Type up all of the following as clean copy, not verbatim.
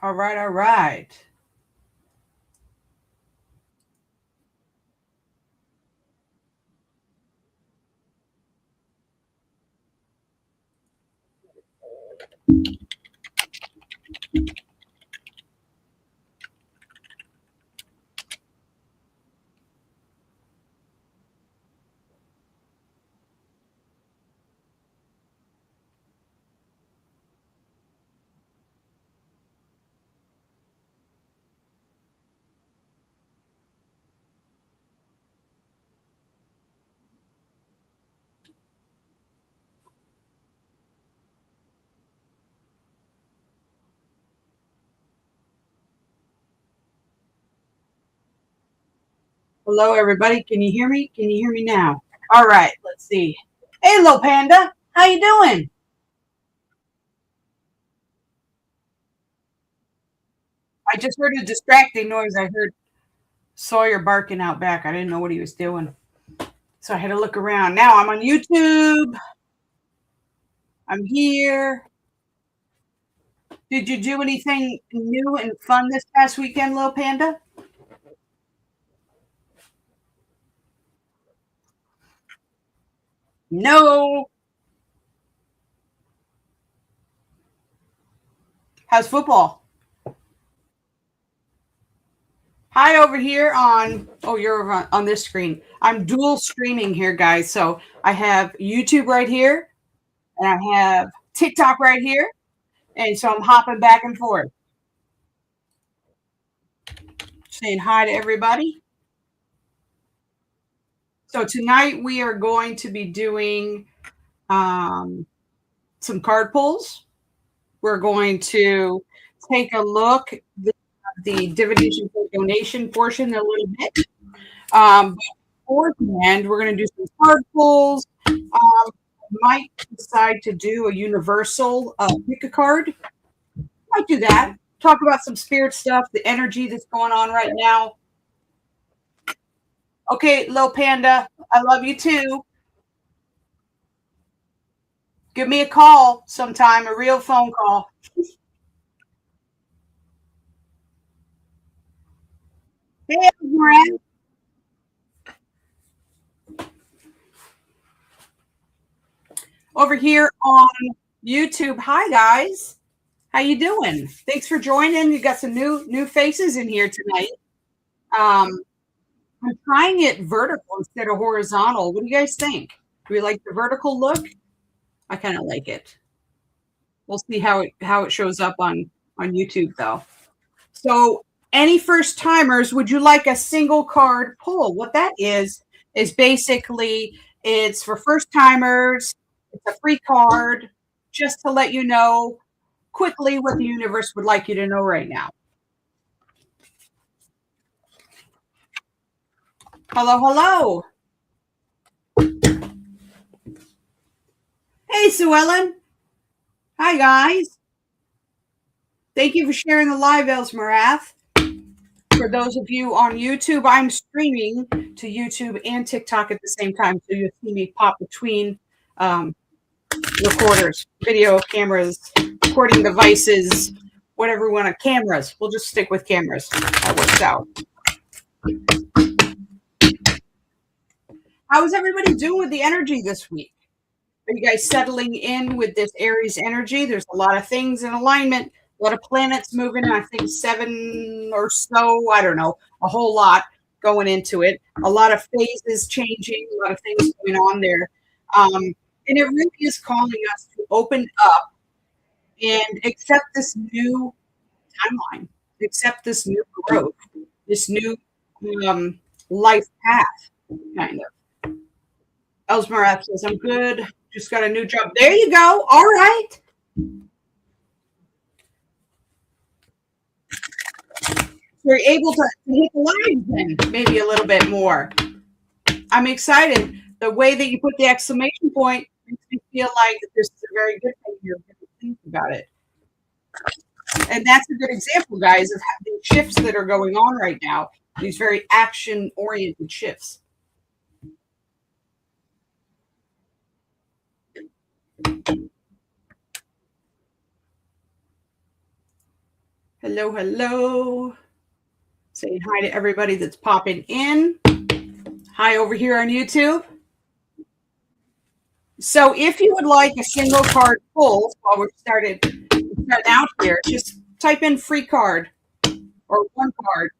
All right, all right. Hello, everybody. Can you hear me? Can you hear me now? All right, let's see. Hey, little panda. How you doing? I just heard a distracting noise. I heard Sawyer barking out back. I didn't know what he was doing. So I had to look around. Now I'm on YouTube. I'm here. Did you do anything new and fun this past weekend, little panda? No. How's football? Hi over here on, oh, you're over on this screen. I'm dual streaming here, guys. So I have YouTube right here and I have TikTok right here. And so I'm hopping back and forth, saying hi to everybody. So tonight we are going to be doing um, some card pulls. We're going to take a look at the divination for donation portion a little bit. Beforehand, we're going to do some card pulls. Might decide to do a universal pick a card. Might do that. Talk about some spirit stuff, the energy that's going on right now. Okay, little panda, I love you too. Give me a call sometime, a real phone call. Hey, Brad. Over here on YouTube. Hi, guys. How you doing? Thanks for joining. You got some new faces in here tonight. Um, I'm trying it vertical instead of horizontal. What do you guys think? Do we like the vertical look? I kind of like it. We'll see how it shows up on YouTube though. So, any first timers, would you like a single card pull? What that is basically it's for first timers. It's a free card just to let you know quickly what the universe would like you to know right now. Hello, hello. Hey, Sue Ellen. Hi, guys. Thank you for sharing the live, Elsmarath. For those of you on YouTube, I'm streaming to YouTube and TikTok at the same time, so you'll see me pop between um, recorders, video cameras, recording devices, whatever we want to cameras. We'll just stick with cameras. That works out. How is everybody doing with the energy this week? Are you guys settling in with this Aries energy? There's a lot of things in alignment, a lot of planets moving. I think 7 or so, I don't know, a whole lot going into it. A lot of phases changing, a lot of things going on there. And it really is calling us to open up and accept this new timeline, accept this new growth, this new um, life path, kind of. Elsmarath says, I'm good. Just got a new job. There you go. All right. You're able to hit the lines then, maybe a little bit more. I'm excited. The way that you put the exclamation point makes me feel like this is a very good thing. You're going to think about it. And that's a good example, guys, of the shifts that are going on right now, these very action-oriented shifts. Hello, hello. Saying hi to everybody that's popping in. Hi over here on YouTube. So if you would like a single card pull while we're starting out here, just type in free card or one card.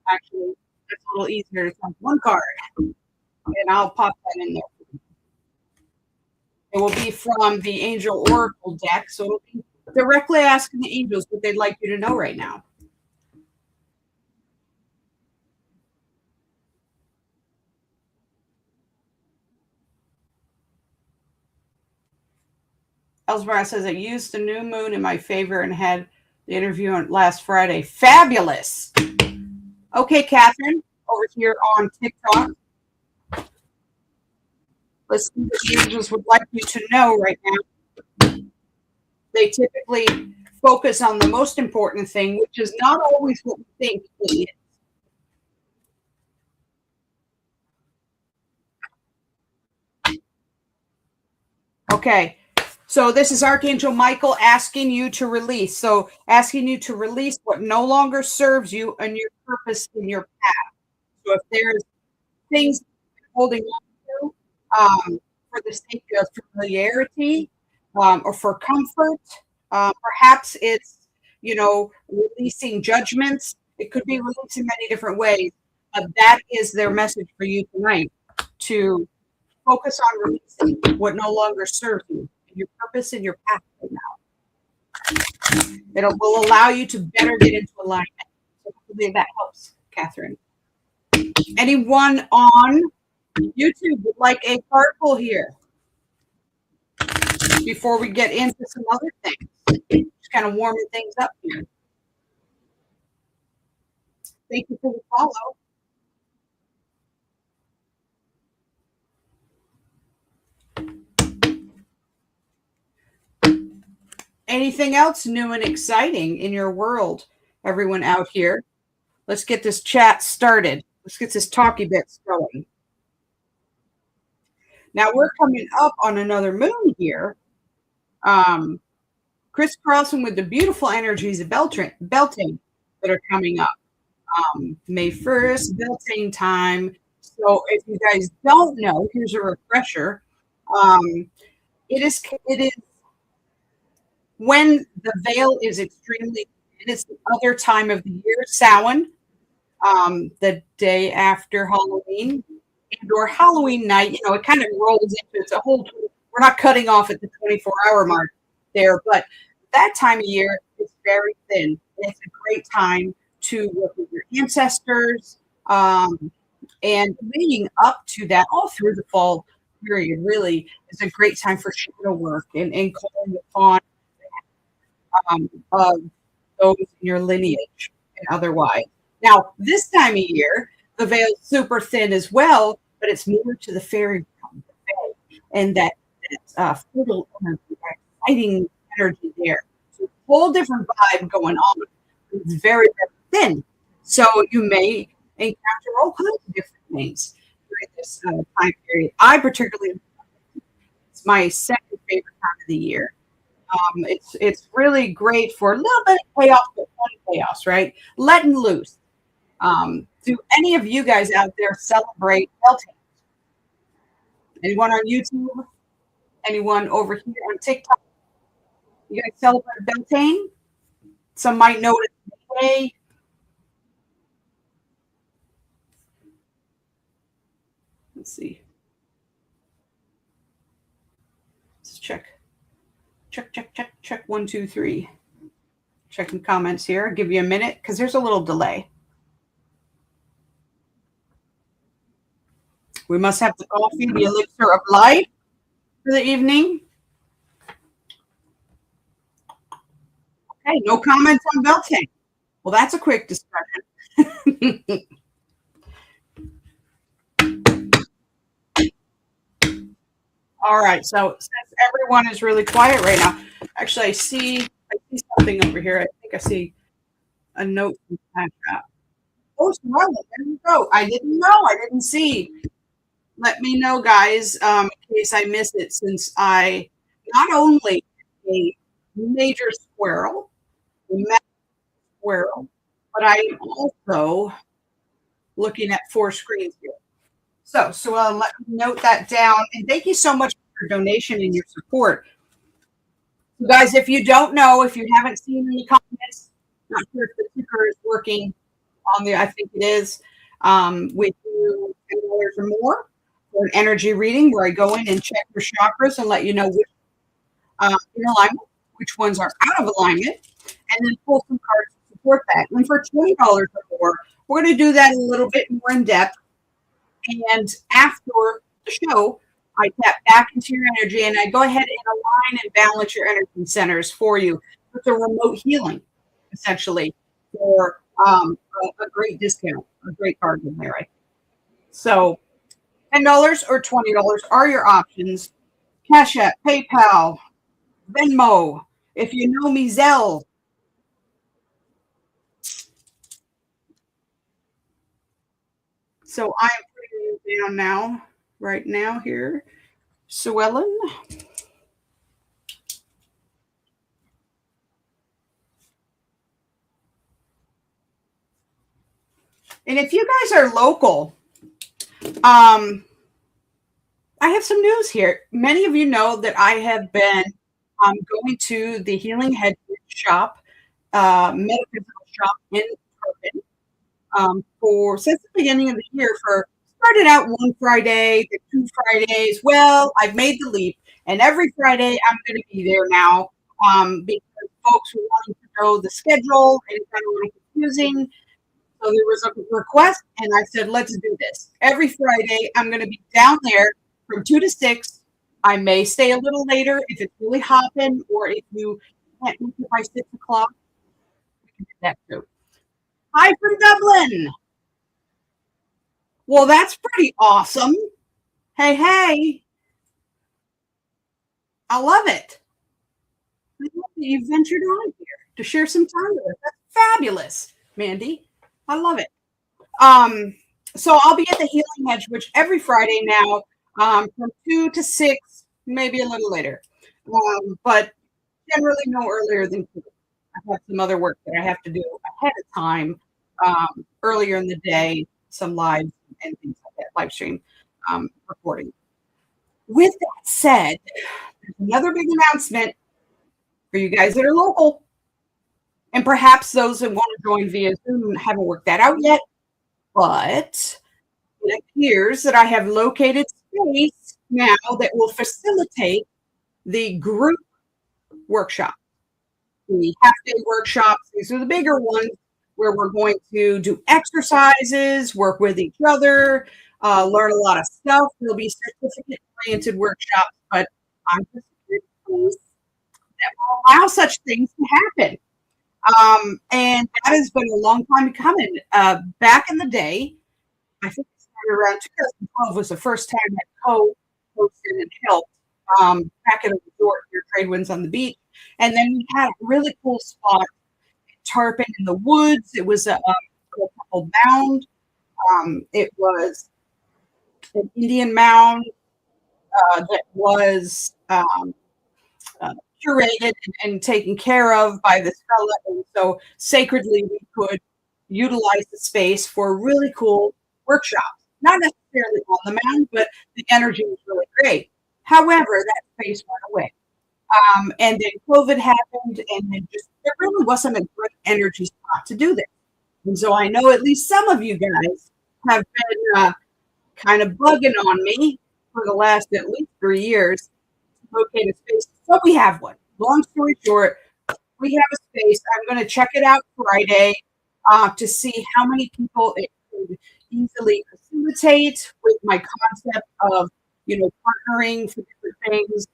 Actually, it's a little easier to type one card. And I'll pop that in there. It will be from the Angel Oracle deck. So it'll be directly asking the angels what they'd like you to know right now. Elsewhere says, I used the new moon in my favor and had the interview on last Friday. Fabulous. Okay, Catherine, over here on TikTok. Let's see what the angels would like you to know right now. They typically focus on the most important thing, which is not always what we think it is. Okay, so this is Archangel Michael asking you to release. So asking you to release what no longer serves you and your purpose in your path. So if there's things holding on to for the sake of familiarity or for comfort, perhaps it's, releasing judgments. It could be released in many different ways. That is their message for you tonight, to focus on releasing what no longer serves you, your purpose and your path right now. It will allow you to better get into alignment. So hopefully that helps, Catherine. Anyone on YouTube would like a card pull here before we get into some other things? Just kind of warming things up here. Thank you for the follow. Anything else new and exciting in your world, everyone out here? Let's get this chat started. Let's get this talky bits going. Now we're coming up on another moon here. Crisscrossing with the beautiful energies of Beltane that are coming up. May 1st, Beltane time. So if you guys don't know, here's a refresher. It is when the veil is extremely, it's the other time of the year, Samhain, the day after Halloween, or Halloween night. It kind of rolls into it's a whole. We're not cutting off at the 24-hour mark there, but that time of year is very thin. It's a great time to work with your ancestors, and leading up to that, all through the fall period, really is a great time for shadow work and calling upon of those in your lineage and otherwise. Now, this time of year, the veil's super thin as well, but it's more to the fairy realm, and that fertile energy, that exciting energy there. So a whole different vibe going on. It's very, very thin. So you may encounter all kinds of different things during this time period. I particularly, it's my second favorite time of the year. It's really great for a little bit of chaos, but fun chaos, right? Letting loose. Do any of you guys out there celebrate Beltane? Anyone on YouTube? Anyone over here on TikTok? You guys celebrate Beltane? Some might know it today. Let's see. Let's check. Check. 1, 2, 3. Checking comments here. I'll give you a minute because there's a little delay. We must have the coffee, the elixir of life for the evening. Okay, no comments on Beltane. Well, that's a quick discussion. All right, so since everyone is really quiet right now, actually I see something over here. I think I see a note from Patrick. Oh, Charlotte, there you go. I didn't know. I didn't see. Let me know, guys, in case I miss it, since I not only a major squirrel, world, but I am also looking at 4 screens here. So let me note that down. And thank you so much for your donation and your support. You guys, if you don't know, if you haven't seen any comments, not sure if the ticker is working on the, I think it is. We do $10 or more for an energy reading where I go in and check your chakras and let you know which in alignment, which ones are out of alignment, and then pull some cards to support that. And for $20 or more, we're going to do that a little bit more in depth. And after the show, I tap back into your energy and I go ahead and align and balance your energy centers for you with a remote healing, essentially, for a great discount, a great card in there, I think. So $10 or $20 are your options. Cash App, PayPal, Venmo. If you know me, Zelle. So I'm putting you down now, right now here. Sue Ellen. And if you guys are local, I have some news here. Many of you know that I have been going to the Healing Head shop, metaphysical shop in Turpin, for since the beginning of the year. For started out one Friday, then 2 Fridays. Well, I've made the leap, and every Friday I'm going to be there now because folks were wanting to know the schedule, and it's kind of really confusing. So there was a request, and I said, let's do this. Every Friday, I'm going to be down there from 2 to 6. I may stay a little later if it's really hopping, or if you can't make it by 6 o'clock. We can do that too. Hi from Dublin. Well, that's pretty awesome. Hey, hey. I love it. I love that you ventured on here to share some time with us. That's fabulous, Mandy. I love it. Um, so I'll be at the Healing Edge, which every Friday now, from 2 to 6, maybe a little later, but generally no earlier than 2. I have some other work that I have to do ahead of time, earlier in the day, some live and things like that, live stream recording. With that said, there's another big announcement for you guys that are local, and perhaps those that want to join via Zoom haven't worked that out yet. But it appears that I have located space now that will facilitate the group workshop, the half-day workshops. These are the bigger ones where we're going to do exercises, work with each other, learn a lot of stuff. There'll be certificate-oriented workshops, but I'm just pleased that will allow such things to happen. And that has been a long time coming. Back in the day, I think it started around 2012 was the first time that co-hosted and helped back at a resort near Trade Winds on the beach. And then we had a really cool spot in Tarpon in the woods. It was a couple mound. It was an Indian mound that was curated and taken care of by this fella. And so sacredly, we could utilize the space for really cool workshops. Not necessarily on the mound, but the energy was really great. However, that space went away. And then COVID happened, and then just there really wasn't a great energy spot to do this. And so I know at least some of you guys have been kind of bugging on me for the last at least 3 years to locate a space. So we have one. Long story short, we have a space. I'm going to check it out Friday to see how many people it could easily facilitate with my concept of, partnering for different things.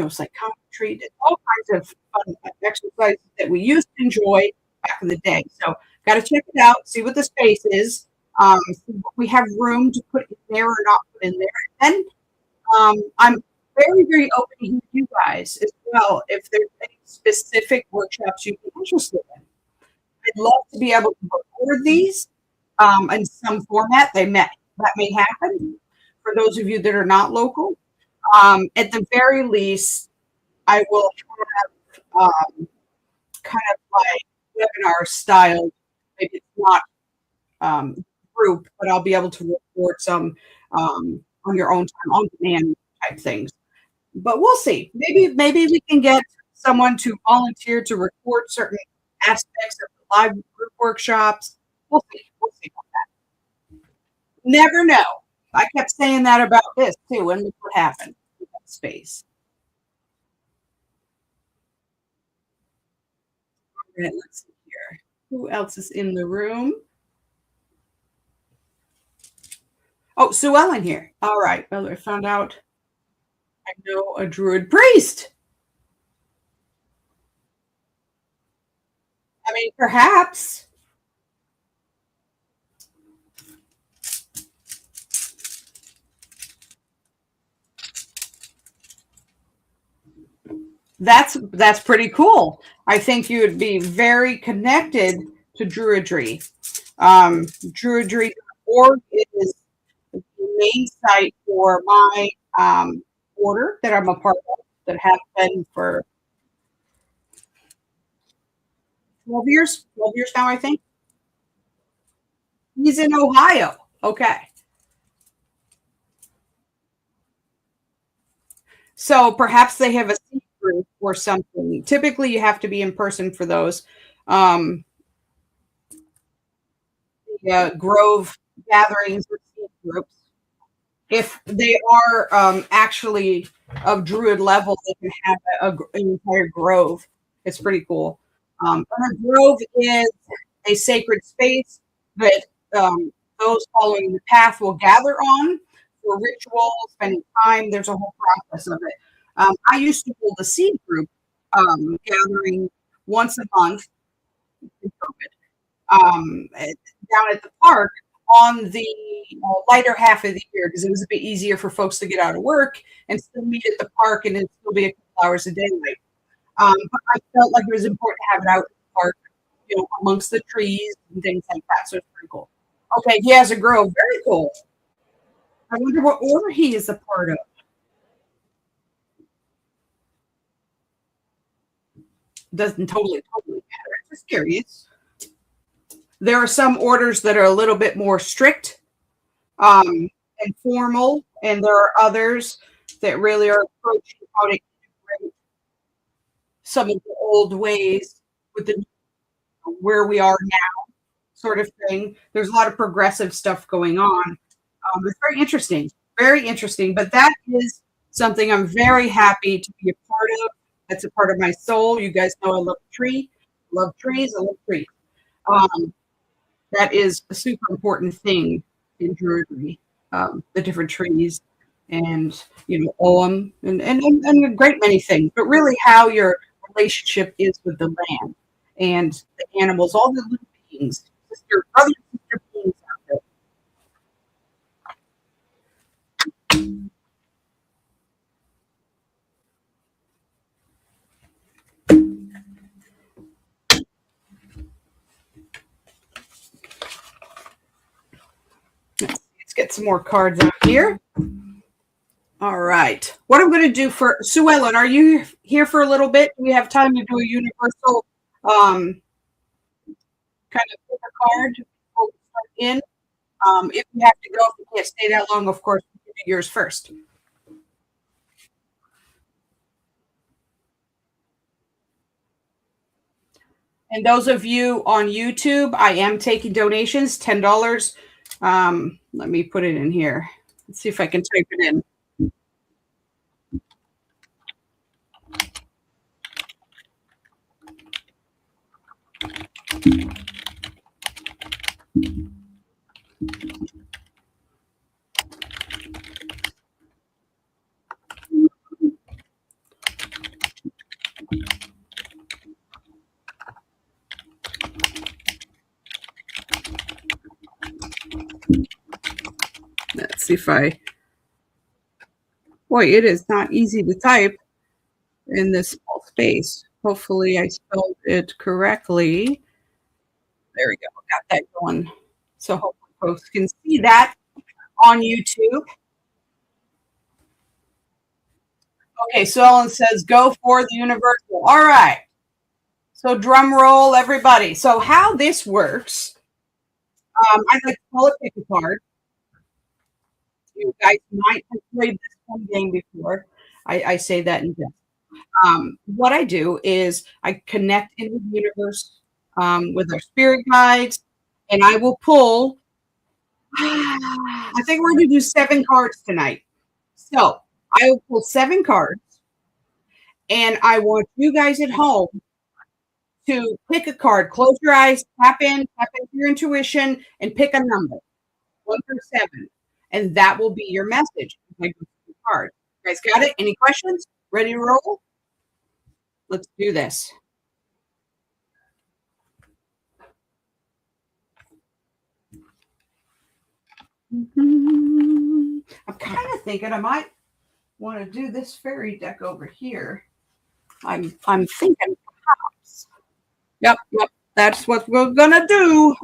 Psychometry, all kinds of fun exercises that we used to enjoy back in the day. So got to check it out, see what the space is, see what we have room to put in there or not put in there. And I'm very, very open to you guys as well if there's any specific workshops you'd be interested in. I'd love to be able to record these in some format. That may happen for those of you that are not local. At the very least, I will have kind of like webinar style. Maybe it's not group, but I'll be able to record some on your own time, on demand type things. But we'll see. Maybe we can get someone to volunteer to record certain aspects of the live group workshops. We'll see. We'll see about that. Never know. I kept saying that about this too, and look what happened with that space. All right, let's see here. Who else is in the room? Oh, Sue Ellen here. All right. Well, I found out I know a druid priest. I mean, perhaps. That's pretty cool. I think you would be very connected to Druidry. Druidry.org is the main site for my order that I'm a part of, that have been for 12 years. 12 years now, I think. He's in Ohio. Okay. So perhaps they have a seed group or something. Typically, you have to be in person for those. Grove gatherings or seed groups. If they are actually of druid level, they can have an entire grove. It's pretty cool. And a grove is a sacred space that those following the path will gather on for rituals, spending time. There's a whole process of it. I used to hold a seed group gathering once a month in COVID, down at the park on the lighter half of the year, because it was a bit easier for folks to get out of work and still meet at the park and it'd still be a couple hours a day. But I felt like it was important to have it out in the park, amongst the trees and things like that. So it's pretty cool. Okay, he has a grove. Very cool. I wonder what order he is a part of. Doesn't totally matter. I'm just curious. There are some orders that are a little bit more strict and formal, and there are others that really are approaching how to integrate some of the old ways with the where we are now sort of thing. There's a lot of progressive stuff going on. It's very interesting, very interesting. But that is something I'm very happy to be a part of. That's a part of my soul. You guys know I love trees. I love trees. That is a super important thing in Druidry. The different trees and Ogham and a great many things, but really how your relationship is with the land and the animals, all the little beings, other sister beings out there. Let's get some more cards out here. All right. What I'm going to do for Sue Ellen, are you here for a little bit? Do we have time to do a universal kind of pick a card before we start in? If you have to go, if you can't stay that long, of course, you can do yours first. And those of you on YouTube, I am taking donations, $10. Let me put it in here. Let's see if I can type it in. Let's see if boy, it is not easy to type in this small space. Hopefully I spelled it correctly. There we go. Got that going. So hopefully folks can see that on YouTube. Okay, so Ellen says, go for the universal. All right. So drum roll, everybody. So how this works, I'd like to call it pick a card. You guys might have played this one game before. I say that in jest. What I do is I connect in with the universe, with our spirit guides, and I will pull. I think we're going to do 7 cards tonight. So I will pull 7 cards, and I want you guys at home to pick a card. Close your eyes, tap into your intuition, and pick a number, 1 through 7, and that will be your message. Card. You guys got it? Any questions? Ready to roll? Let's do this. I'm kind of thinking I might want to do this fairy deck over here. I'm thinking perhaps. Yep. That's what we're gonna do.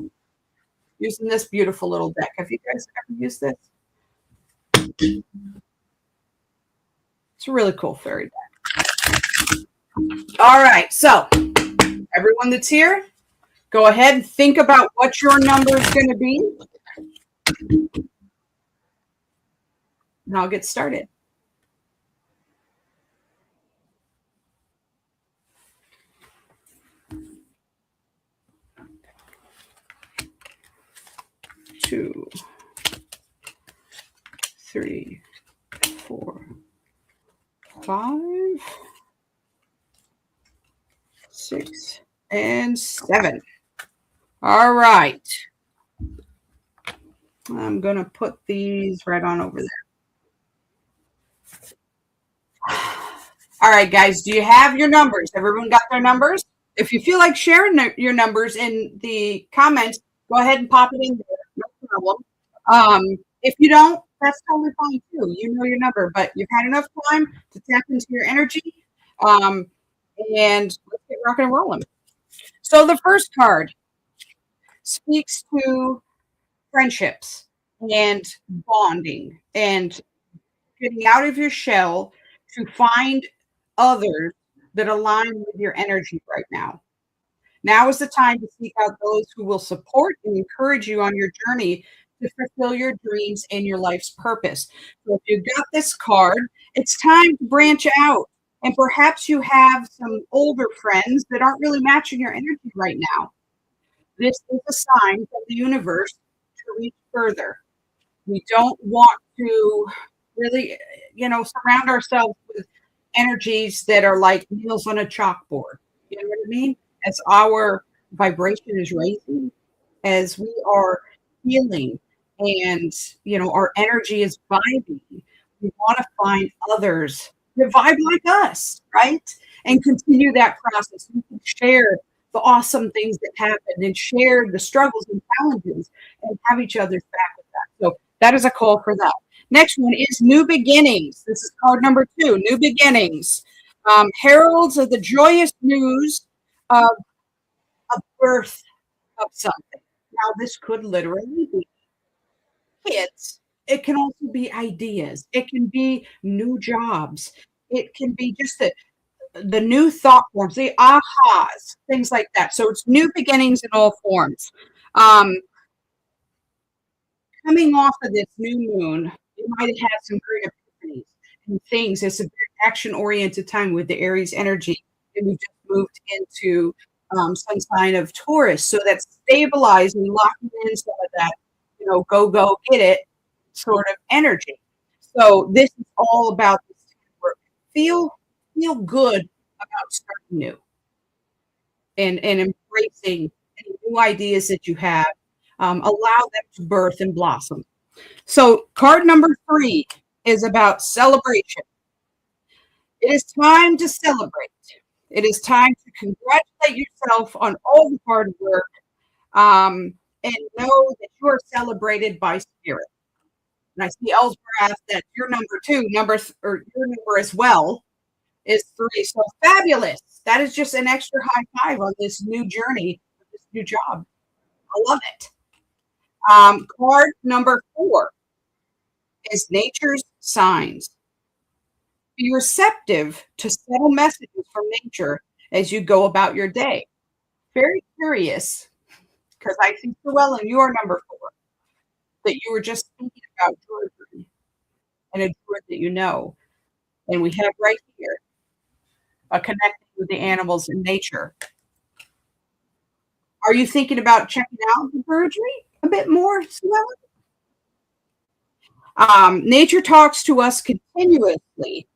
Using this beautiful little deck. Have you guys ever used this? It's a really cool fairy deck. All right, so everyone that's here, go ahead and think about what your number is going to be. And I'll get started. Two, 3, 4, 5, 6, and 7. All right. I'm going to put these right on over there. All right, guys, do you have your numbers? Everyone got their numbers? If you feel like sharing your numbers in the comments, go ahead and pop it in there. No problem. If you don't, that's totally fine too. You know your number, but you've had enough time to tap into your energy. And let's get rocking and rolling. So the first card speaks to friendships and bonding and getting out of your shell to find others that align with your energy right now. Now is the time to seek out those who will support and encourage you on your journey to fulfill your dreams and your life's purpose. So if you got this card, it's time to branch out. And perhaps you have some older friends that aren't really matching your energy right now. This is a sign from the universe to reach further. We don't want to really, surround ourselves with energies that are like nails on a chalkboard. You know what I mean? As our vibration is raising, as we are healing, and our energy is vibing, we want to find others that vibe like us, right? And continue that process. We can share the awesome things that happen and share the struggles and challenges and have each other's back with that. So that is a call for that. Next one is new beginnings. This is card number 2, new beginnings. Heralds of the joyous news of a birth of something. Now, this could literally be kids. It can also be ideas. It can be new jobs. It can be just the new thought forms, the ahas, things like that. So it's new beginnings in all forms. Coming off of this new moon, you might have had some great epiphanies and things. It's a very action-oriented time with the Aries energy, and we just moved into some sign of Taurus. So that's stabilizing, locking in some of that, go get it sort of energy. So this is all about this work. Feel good about starting new and embracing any new ideas that you have. Allow them to birth and blossom. So card number 3 is about celebration. It is time to celebrate. It is time to congratulate yourself on all the hard work, and know that you are celebrated by spirit. And I see Ellsworth that your number 2, or your number as well, is 3. So fabulous. That is just an extra high five on this new journey, this new job. I love it. Card number 4 is nature's signs. Be receptive to subtle messages from nature as you go about your day. Very curious, because I see so well in your number 4 that you were just thinking about Georgia and a George that you know. And we have right here a connection with the animals in nature. Are you thinking about checking out the birdery a bit more, Sue? Nature talks to us continuously,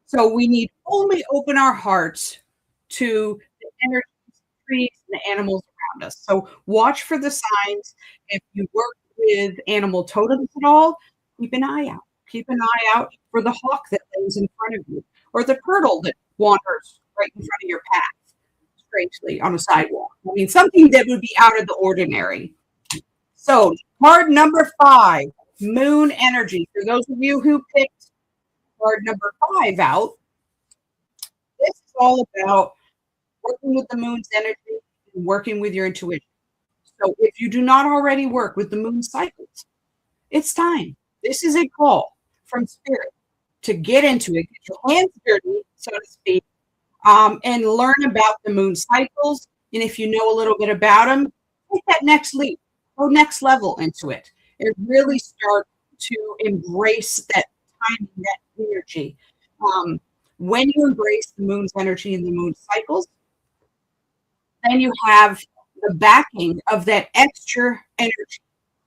so we need only open our hearts to the energies, trees, and the animals around us. So watch for the signs. If you work with animal totems at all, keep an eye out. Keep an eye out for the hawk that lays in front of you, or the turtle that wanders right in front of your path, strangely on a sidewalk. I mean, something that would be out of the ordinary. So, card number 5, moon energy. For those of you who picked card number 5 out, this is all about working with the moon's energy and working with your intuition. So, if you do not already work with the moon cycles, it's time. This is a call from spirit to get into it, get your hands dirty, so to speak, and learn about the moon cycles. And if you know a little bit about them, take that next leap, go next level into it, and really start to embrace that timing, that energy. When you embrace the moon's energy and the moon cycles, then you have the backing of that extra energy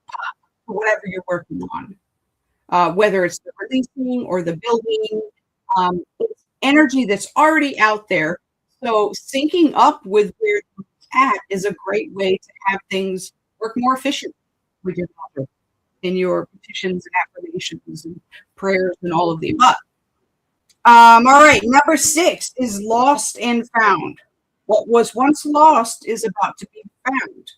pop for whatever you're working on, whether it's the releasing or the building. It's energy that's already out there. So syncing up with where you're at is a great way to have things work more efficiently with your mother in your petitions and affirmations and prayers and all of the above. All right, number 6 is lost and found. What was once lost is about to be found.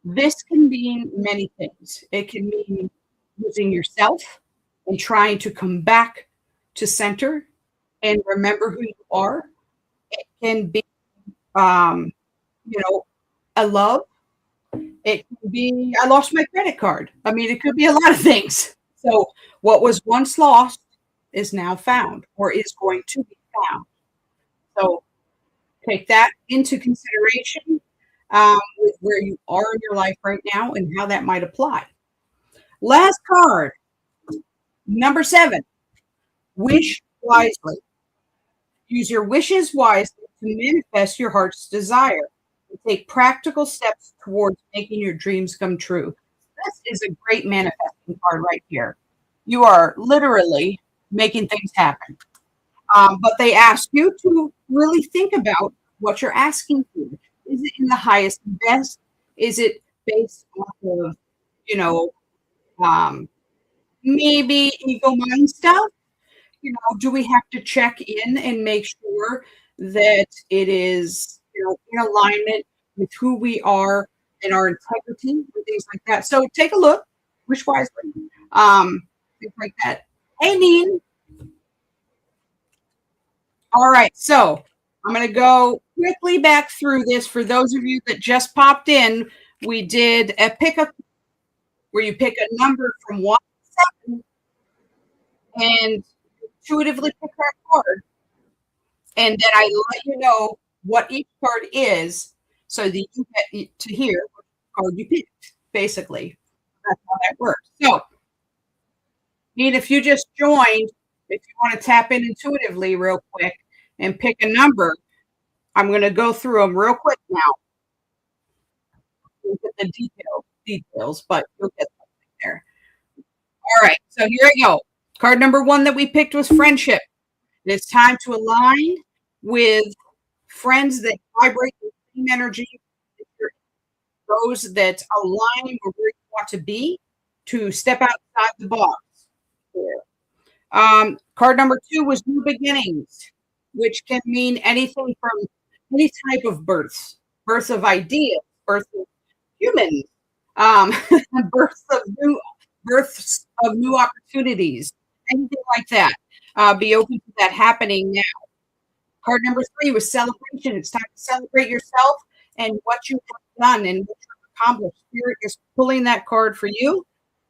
This can mean many things. It can mean losing yourself and trying to come back to center and remember who you are. It can be, a love. It can be, I lost my credit card. I mean, it could be a lot of things. So what was once lost is now found or is going to be found. So take that into consideration with where you are in your life right now and how that might apply. Last card, number 7, wish wisely. Use your wishes wisely to manifest your heart's desire and take practical steps towards making your dreams come true. This is a great manifesting card right here. You are literally making things happen. But they ask you to really think about what you're asking for. Is it in the highest and best? Is it based off of, maybe ego mind stuff? Do we have to check in and make sure that it is, in alignment with who we are and our integrity and things like that? So take a look, wish wisely, things like that. Hey, Neen. All right, so I'm going to go quickly back through this. For those of you that just popped in, we did a pickup where you pick a number from 1 to 7 and intuitively pick that card. And then I let you know what each card is so that you get to hear what card you picked, basically. That's how that works. So, Nina, if you just joined, if you want to tap in intuitively real quick and pick a number, I'm going to go through them real quick now. You'll get the details, but you'll get something there. All right, so here I go. Card number 1 that we picked was friendship. It's time to align with friends that vibrate the same energy, those that align with where you want to be, to step outside the box. Card number 2 was new beginnings, which can mean anything from any type of birth of ideas, birth of humans, births of new opportunities, anything like that. Be open to that happening now. Card number 3 was celebration. It's time to celebrate yourself and what you have done and what you've accomplished. Spirit is pulling that card for you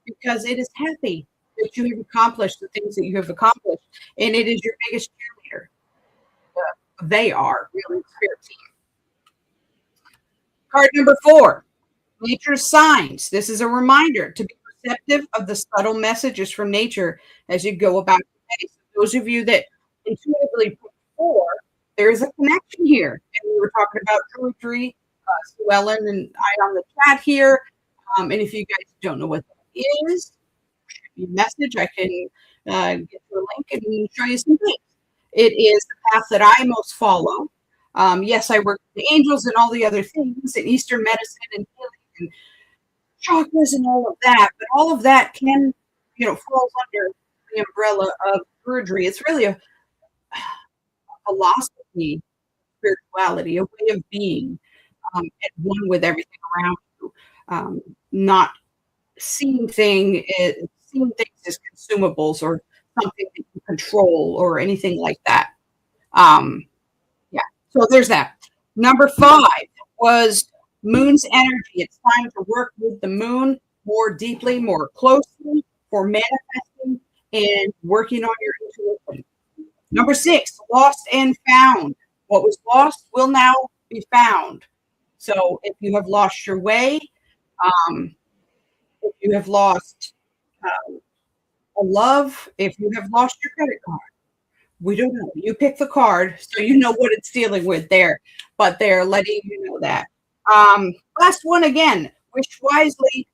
because it is happy that you have accomplished the things that you have accomplished, and it is your biggest cheerleader. They are really spirit team. Card number 4, nature's signs. This is a reminder to be receptive of the subtle messages from nature as you go about your day. So those of you that intuitively put 4, there is a connection here. And we were talking about druidry, Sue Ellen and I on the chat here. And if you guys don't know what that is, shoot me a message. I can get you a link and show you some things. It is the path that I most follow. Yes, I work with the angels and all the other things, and Eastern medicine and healing and chakras and all of that. But all of that can, falls under the umbrella of druidry. It's really a philosophy, spirituality, a way of being at one with everything around you, not seeing things as consumables or something that you control or anything like that. Yeah, so there's that. Number 5 was moon's energy. It's time to work with the moon more deeply, more closely for manifesting and working on your intuition. Number 6, lost and found. What was lost will now be found. So if you have lost your way, if you have lost a love, if you have lost your credit card, we don't know. You pick the card, so you know what it's dealing with there, but they're letting you know that. Last one again, wish wisely.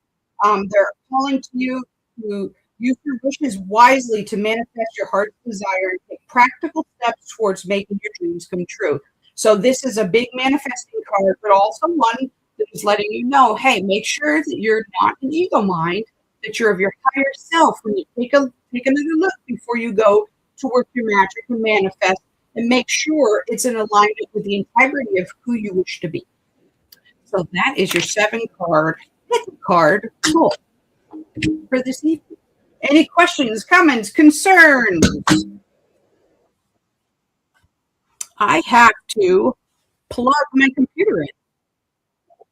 They're calling to you to use your wishes wisely to manifest your heart's desire and take practical steps towards making your dreams come true. So this is a big manifesting card, but also one that is letting you know, hey, make sure that you're not an ego mind, that you're of your higher self when you take another look before you go to work your magic and manifest, and make sure it's in alignment with the integrity of who you wish to be. So that is your 7-card pull for this evening. Any questions, comments, concerns? I have to plug my computer in.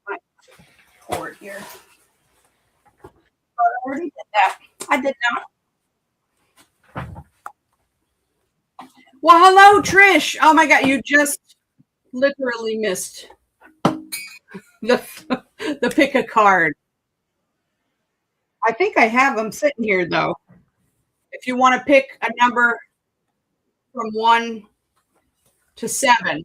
My cord here. But I already did that. I did not. Well, hello, Trish. Oh my God, you just literally missed the pick a card. I think I have them sitting here though. If you want to pick a number from 1 to 7,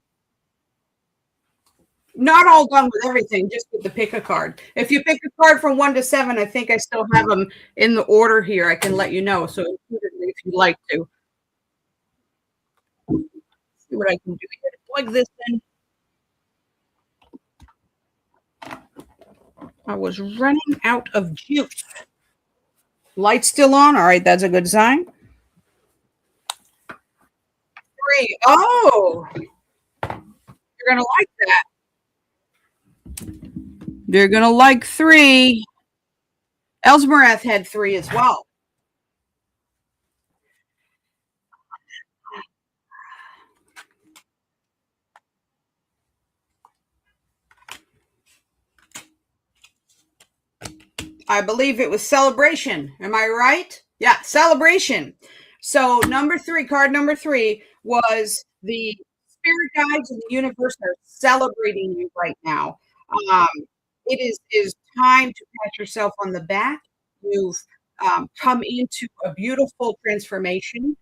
not all done with everything, just with the pick a card. If you pick a card from 1 to 7, I think I still have them in the order here. I can let you know. So if you'd like to. See what I can do here to plug this in. I was running out of juice. Light still on? All right, that's a good sign. 3. Oh, you're going to like that. You're going to like 3. Elsmerath had 3 as well. I believe it was celebration. Am I right? Yeah, celebration. So card number 3 was the spirit guides in the universe are celebrating you right now. It is time to pat yourself on the back. You've come into a beautiful transformation.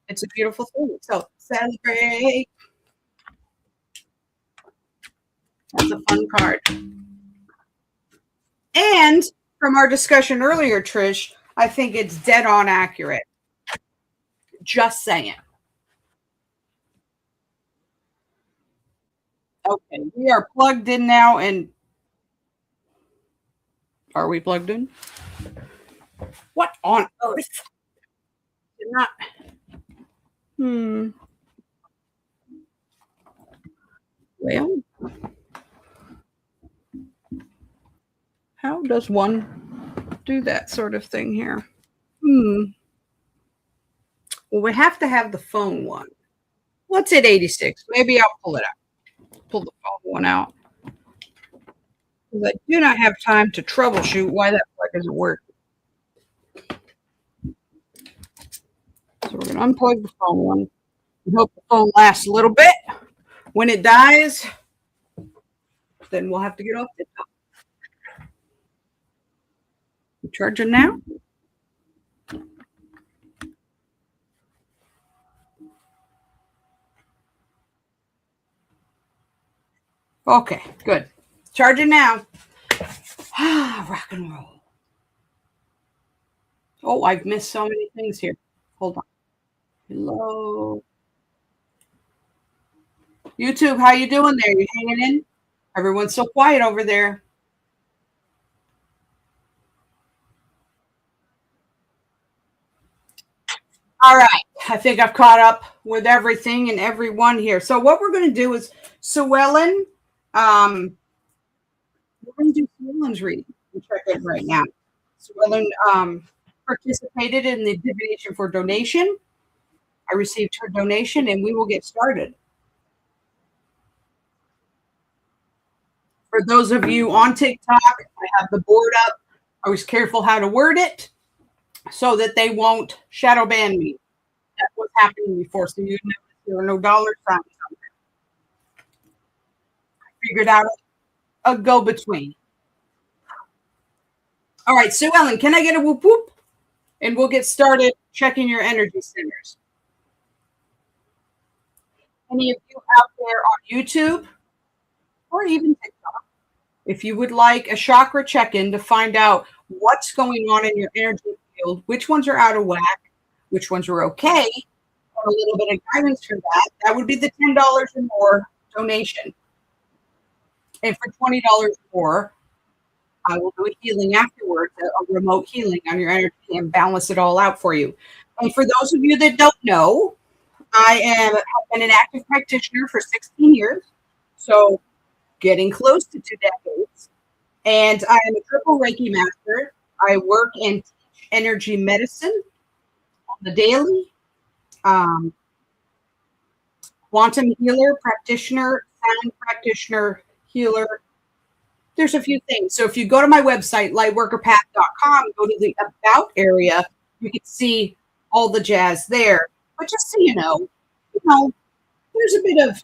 It's a beautiful thing. So celebrate. That's a fun card. And from our discussion earlier, Trish, I think it's dead on accurate. Just saying. Okay, we are plugged in now, and are we plugged in? What on earth? Did not. Well, how does one do that sort of thing here? Well, we have to have the phone one. What's at 86? Maybe I'll pull it out. Pull the phone one out. Because I do not have time to troubleshoot why that plug doesn't work. So we're going to unplug the phone one. I hope the phone lasts a little bit. When it dies, then we'll have to get off it. You charging now? Okay, good. Charging now. Rock and roll. Oh, I've missed so many things here. Hold on. Hello. YouTube, how you doing there? You hanging in? Everyone's so quiet over there. All right. I think I've caught up with everything and everyone here. So what we're going to do is Sue Ellen, we're going to do Sue Ellen's reading. Check it right now. Sue Ellen participated in the divination for donation. I received her donation, and we will get started. For those of you on TikTok, I have the board up. I was careful how to word it so that they won't shadow ban me. That's what's happening before. So you know there are no dollar signs on there. I figured out a go-between. All right, Sue Ellen, can I get a whoop whoop? And we'll get started checking your energy centers. Any of you out there on YouTube or even TikTok, if you would like a chakra check-in to find out what's going on in your energy field, which ones are out of whack, which ones are okay, or a little bit of guidance for that, that would be the $10 or more donation. And for $20 more, I will do a healing afterwards, a remote healing on your energy and balance it all out for you. And for those of you that don't know, I have been an active practitioner for 16 years, so getting close to 2 decades. And I am a triple Reiki master. I work and teach energy medicine on the daily, quantum healer, practitioner, sound practitioner, healer. There's a few things. So if you go to my website, lightworkerpath.com, go to the About area, you can see all the jazz there. But just so you know, there's a bit of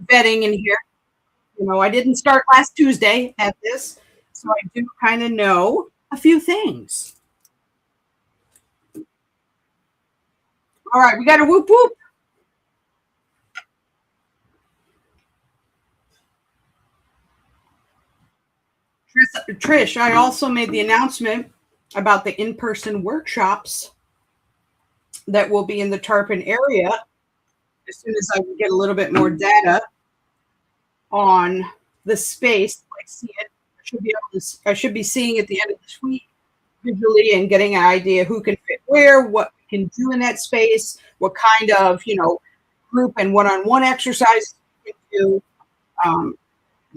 vetting in here. I didn't start last Tuesday at this, so I do kind of know a few things. All right, we got a whoop whoop. Trish, I also made the announcement about the in-person workshops that will be in the Tarpon area as soon as I can get a little bit more data on the space. I see it. I should be seeing at the end of this week visually and getting an idea who can fit where, what we can do in that space, what kind of group and one-on-one exercises we can do.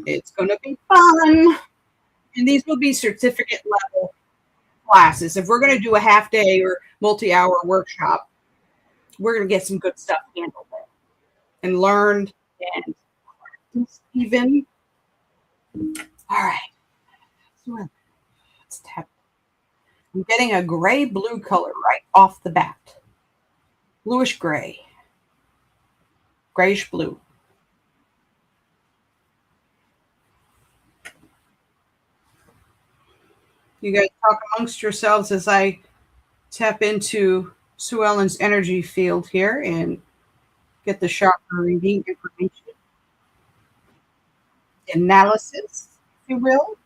It's going to be fun, and these will be certificate level classes. If we're going to do a half day or multi-hour workshop, we're going to get some good stuff handled there and learned and practiced even. All right. Let's tap. I'm getting a gray-blue color right off the bat. Bluish gray. Grayish blue. You guys talk amongst yourselves as I tap into Sue Ellen's energy field here and get the chakra reading information. Analysis, if you will.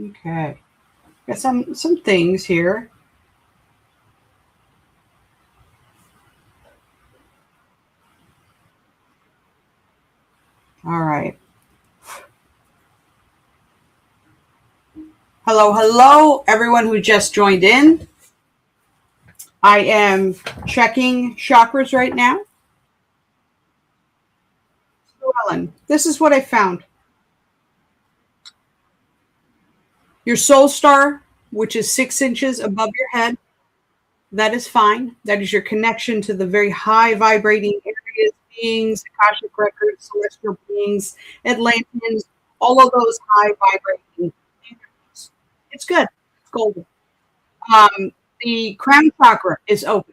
Okay. Got some things here. All right. Hello, everyone who just joined in. I am checking chakras right now. Sue Ellen, this is what I found. Your soul star, which is 6 inches above your head, that is fine. That is your connection to the very high vibrating areas, beings, Akashic records, celestial beings, Atlanteans, all of those high vibrating energies. It's good. It's golden. The crown chakra is open.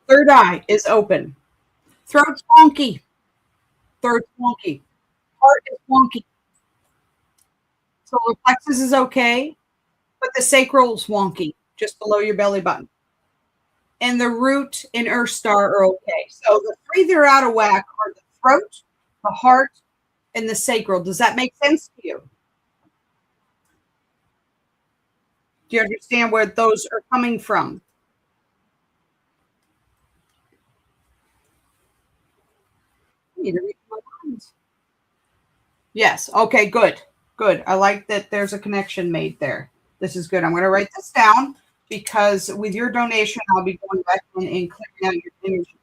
Third eye is open. Throat's wonky. Throat's wonky. Heart is wonky. Solar plexus is okay, but the sacral is wonky, just below your belly button. And the root and earth star are okay. So the three that are out of whack are the throat, the heart, and the sacral. Does that make sense to you? Do you understand where those are coming from? I need to read my lines. Yes. Okay, good. Good. I like that there's a connection made there. This is good. I'm going to write this down because with your donation, I'll be going back in and clearing out your energy.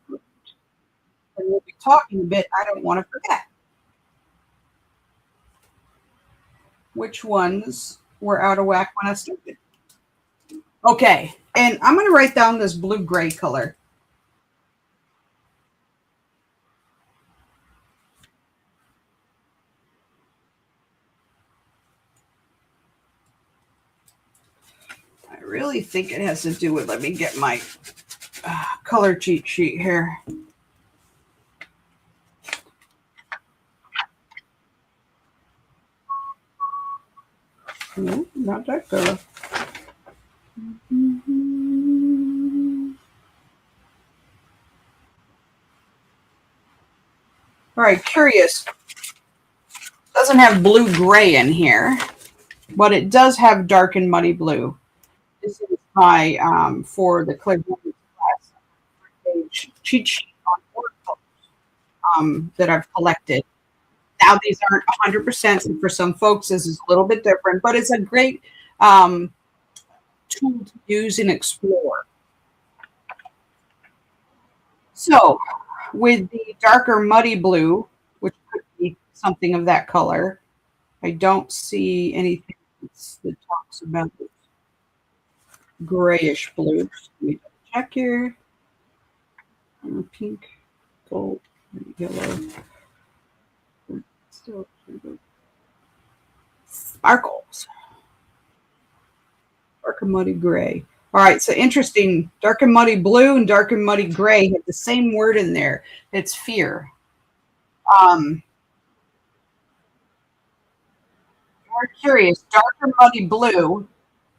And we'll be talking a bit. I don't want to forget. Which ones were out of whack when I started? Okay. And I'm going to write down this blue-gray color. I really think it has to do with, let me get my color cheat sheet here. No, not that color. All right, curious. Doesn't have blue-gray in here, but it does have dark and muddy blue. This is my, for the clairvoyance class, page cheat sheet on word colors that I've collected. Now, these aren't 100%, and for some folks, this is a little bit different, but it's a great tool to use and explore. So, with the darker muddy blue, which could be something of that color, I don't see anything that talks about this grayish blue. Just let me check here. Pink, gold, yellow. Still sparkles. Dark and muddy gray. All right, so interesting. Dark and muddy blue and dark and muddy gray have the same word in there. It's fear. More curious. Darker muddy blue.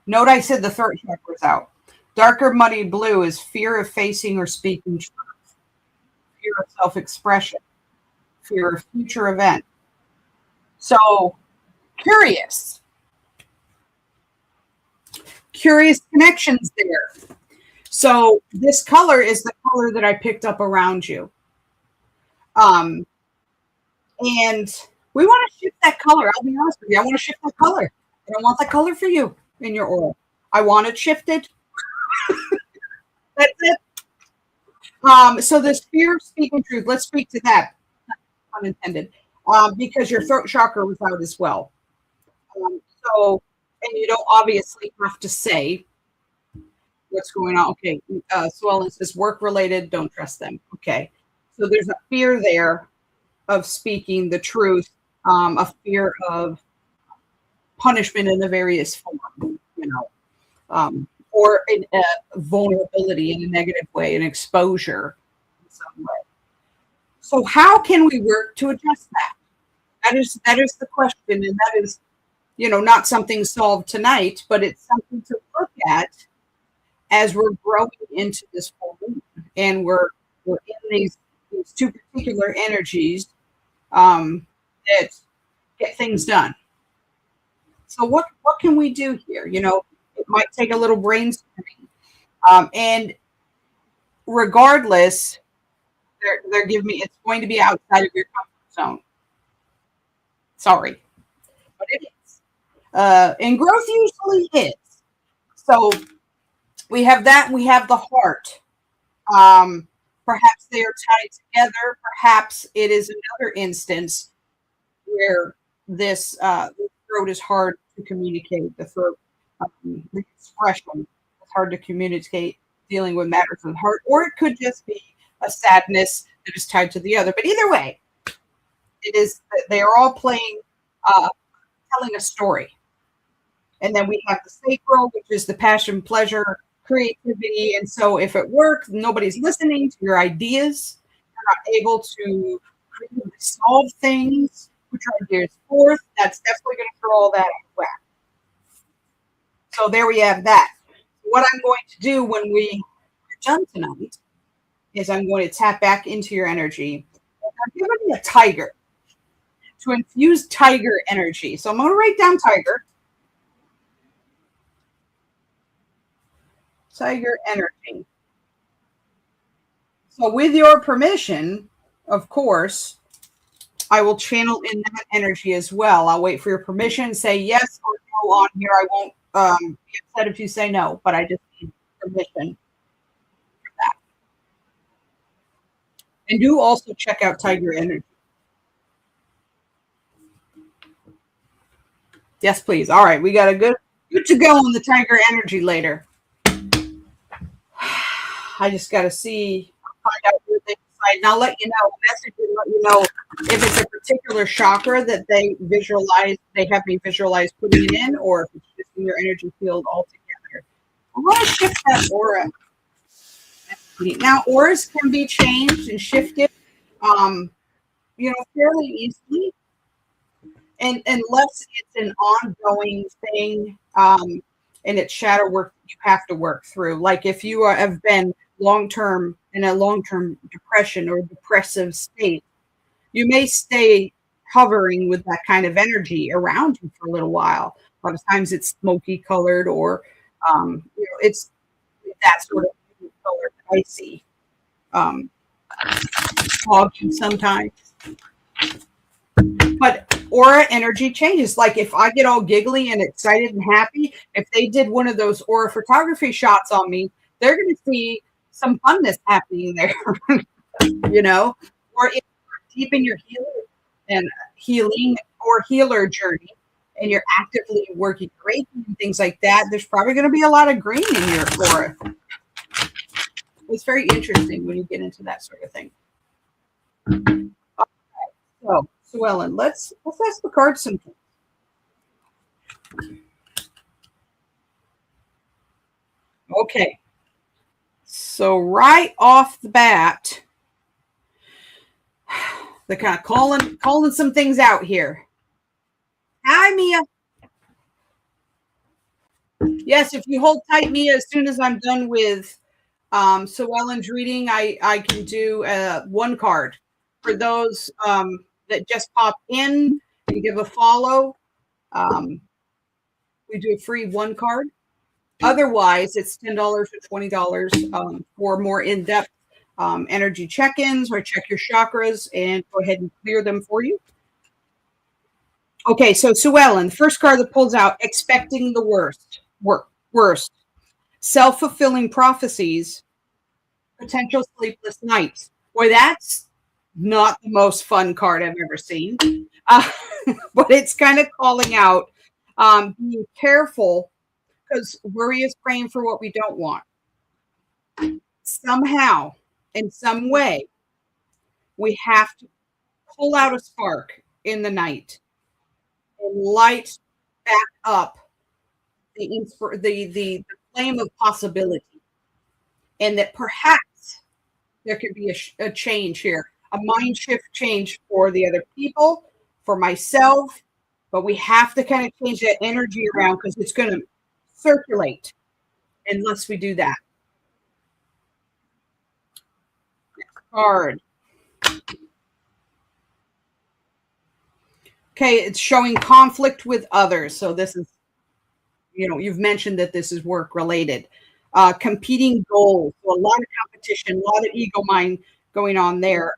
Note I said the throat chakra is out. Darker muddy blue is fear of facing or speaking truth, fear of self-expression, fear of future event. So curious connections there. So this color is the color that I picked up around you. And we want to shift that color. I'll be honest with you. I want to shift that color. I don't want that color for you in your aura. I want it shifted. That's it. So this fear of speaking truth, let's speak to that, unintended, because your throat chakra was out as well. So, and you don't obviously have to say what's going on. Okay, Swellen says work-related, don't trust them. Okay, so there's a fear there of speaking the truth, a fear of punishment in the various forms, or in a vulnerability in a negative way, an exposure in some way. So how can we work to address that? That is the question, and that is, not something solved tonight, but it's something to look at as we're growing into this full moon, and we're in these two particular energies that get things done. So what can we do here? It might take a little brainstorming, and regardless, they're giving me it's going to be outside of your comfort zone. Sorry, but it is, and growth usually is. So we have that, and we have the heart. Perhaps they are tied together. Perhaps it is another instance where the throat is hard to communicate. The throat, the expression is hard to communicate, dealing with matters of the heart, or it could just be a sadness that is tied to the other. But either way, it is they are all playing, uh, telling a story. And then we have the sacral, which is the passion, pleasure, creativity. And so if at work nobody's listening to your ideas, you're not able to creatively solve things, put your ideas forth, that's definitely going to throw all that out of whack. So there we have that. What I'm going to do when we are done tonight is I'm going to tap back into your energy. I'm giving you a tiger to infuse tiger energy. So I'm going to write down tiger. Tiger energy. So with your permission, of course, I will channel in that energy as well. I'll wait for your permission, say yes or no on here. I won't be upset if you say no, but I just need permission for that. And do also check out Tiger Energy. Yes, please. All right, we got a good to go on the Tiger Energy later. I just got to find out where they decide, and I'll let you know. Message and let you know if it's a particular chakra that they have me visualize putting it in, or if it's just in your energy field altogether. I want to shift that aura. Now, auras can be changed and shifted, fairly easily, and unless it's an ongoing thing, and it's shadow work you have to work through. Like if you have been long-term depression or depressive state, you may stay hovering with that kind of energy around you for a little while. A lot of times it's smoky colored, or it's that sort of color that I see. Foggy sometimes. But aura energy changes. Like if I get all giggly and excited and happy, if they did one of those aura photography shots on me, they're going to see some funness happening there, Or if you're deep in your healing or healer journey, and you're actively working Reiki and things like that, there's probably going to be a lot of green in your aura. It's very interesting when you get into that sort of thing. Okay. So Ellen, let's ask the cards something. Okay. So right off the bat, they're kind of calling some things out here. Hi, Mia. Yes, if you hold tight, Mia, as soon as I'm done with Ellen's reading, I can do one card for those that just pop in and give a follow. We do a free one card. Otherwise, it's $10 or $20 for more in-depth energy check-ins, or check your chakras and go ahead and clear them for you. Okay, so Sue Ellen, the first card that pulls out, expecting the worst. Self-fulfilling prophecies, potential sleepless nights. Boy, that's not the most fun card I've ever seen. But it's kind of calling out, being careful, because worry is praying for what we don't want. Somehow, in some way, we have to pull out a spark in the night and light back up the flame of possibility, and that perhaps there could be a change here, a mind shift change for the other people, for myself, but we have to kind of change that energy around, because it's going to circulate unless we do that. Next card. Okay, it's showing conflict with others. So this is, you've mentioned that this is work related. Competing goals, so a lot of competition, a lot of ego mind going on there,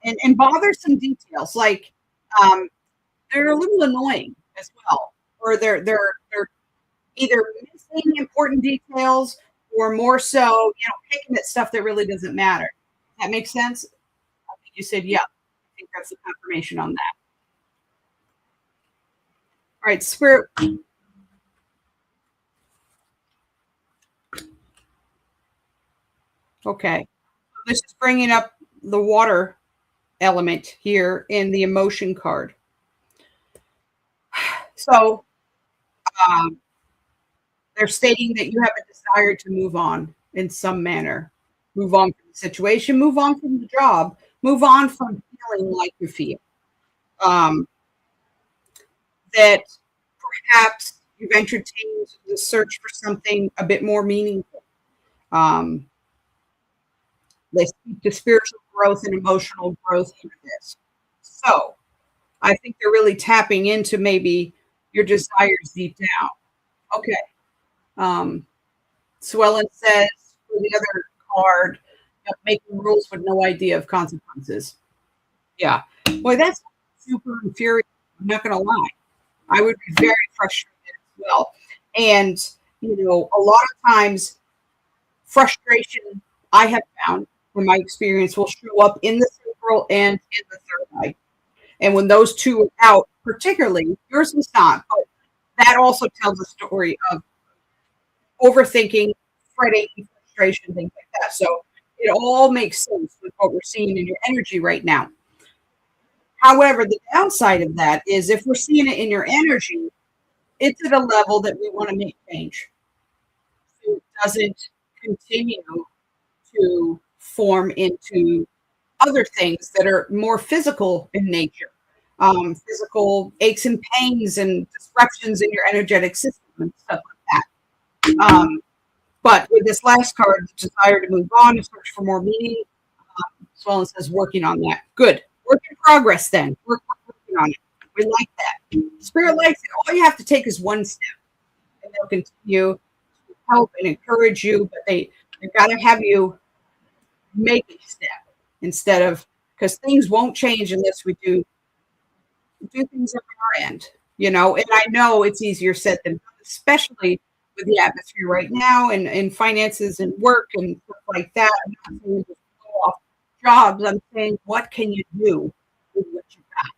and bothersome details, like they're a little annoying as well, or they're either missing important details, or more so, picking at stuff that really doesn't matter. That makes sense? I think you said, yeah. I think that's the confirmation on that. All right, spirit. Okay. This is bringing up the water element here in the emotion card. So um, they're stating that you have a desire to move on in some manner. Move on from the situation, move on from the job, move on from feeling like you feel. Um, that perhaps you've entertained the search for something a bit more meaningful. Um, they speak to spiritual growth and emotional growth through this. So I think they're really tapping into maybe your desires deep down. Okay. Um, Swellen says for the other card, making rules with no idea of consequences. Yeah. Boy, that's super infuriating. I'm not going to lie. I would be very frustrated as well. And, a lot of times frustration, I have found from my experience, will show up in the sacral and in the third eye. And when those two are out, particularly, yours was not, but that also tells a story of overthinking, fretting, frustration, things like that. So it all makes sense with what we're seeing in your energy right now. However, the downside of that is if we're seeing it in your energy, it's at a level that we want to make change. So it doesn't continue to form into other things that are more physical in nature, physical aches and pains and disruptions in your energetic system and stuff like that. But with this last card, the desire to move on, to search for more meaning, Swellen says working on that. Good. Work in progress then. Working on it. We like that. Spirit likes it. All you have to take is one step, and they'll continue to help and encourage you, but they've got to have you make a step instead of, because things won't change unless we do things on our end, and I know it's easier said than done, especially with the atmosphere right now and finances and work and stuff like that. I'm not saying just go off jobs. I'm saying, what can you do with what you got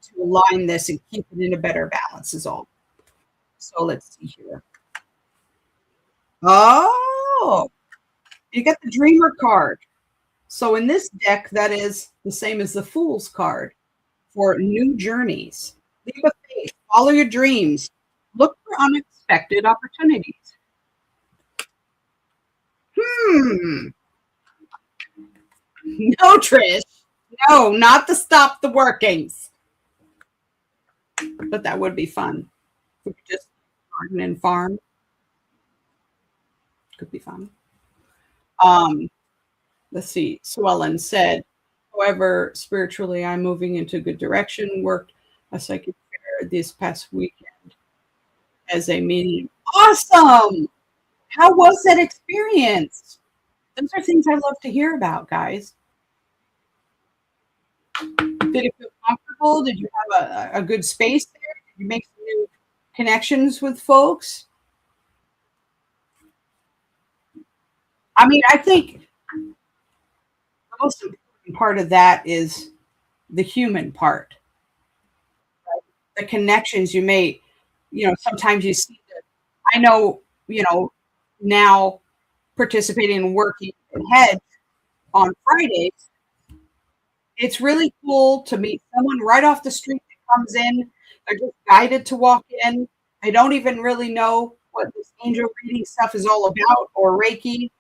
to align this and keep it in a better balance is all. So let's see here. Oh, you got the dreamer card. So in this deck, that is the same as the Fool's card for new journeys. Leap of faith, follow your dreams, look for unexpected opportunities. Hmm. No, Trish. No, not to stop the workings. But that would be fun. We could just garden and farm. Could be fun. Um, let's see. Swellen said, however, spiritually, I'm moving into a good direction. Worked a psychic fair this past weekend as a medium. Awesome. How was that experience? Those are things I love to hear about, guys. Did it feel comfortable? Did you have a good space there? Did you make some new connections with folks? I mean, I think the most important part of that is the human part, the connections you make. Sometimes you see that. I know, now participating and working ahead on Fridays, it's really cool to meet someone right off the street that comes in. They're just guided to walk in. They don't even really know what this angel reading stuff is all about or Reiki.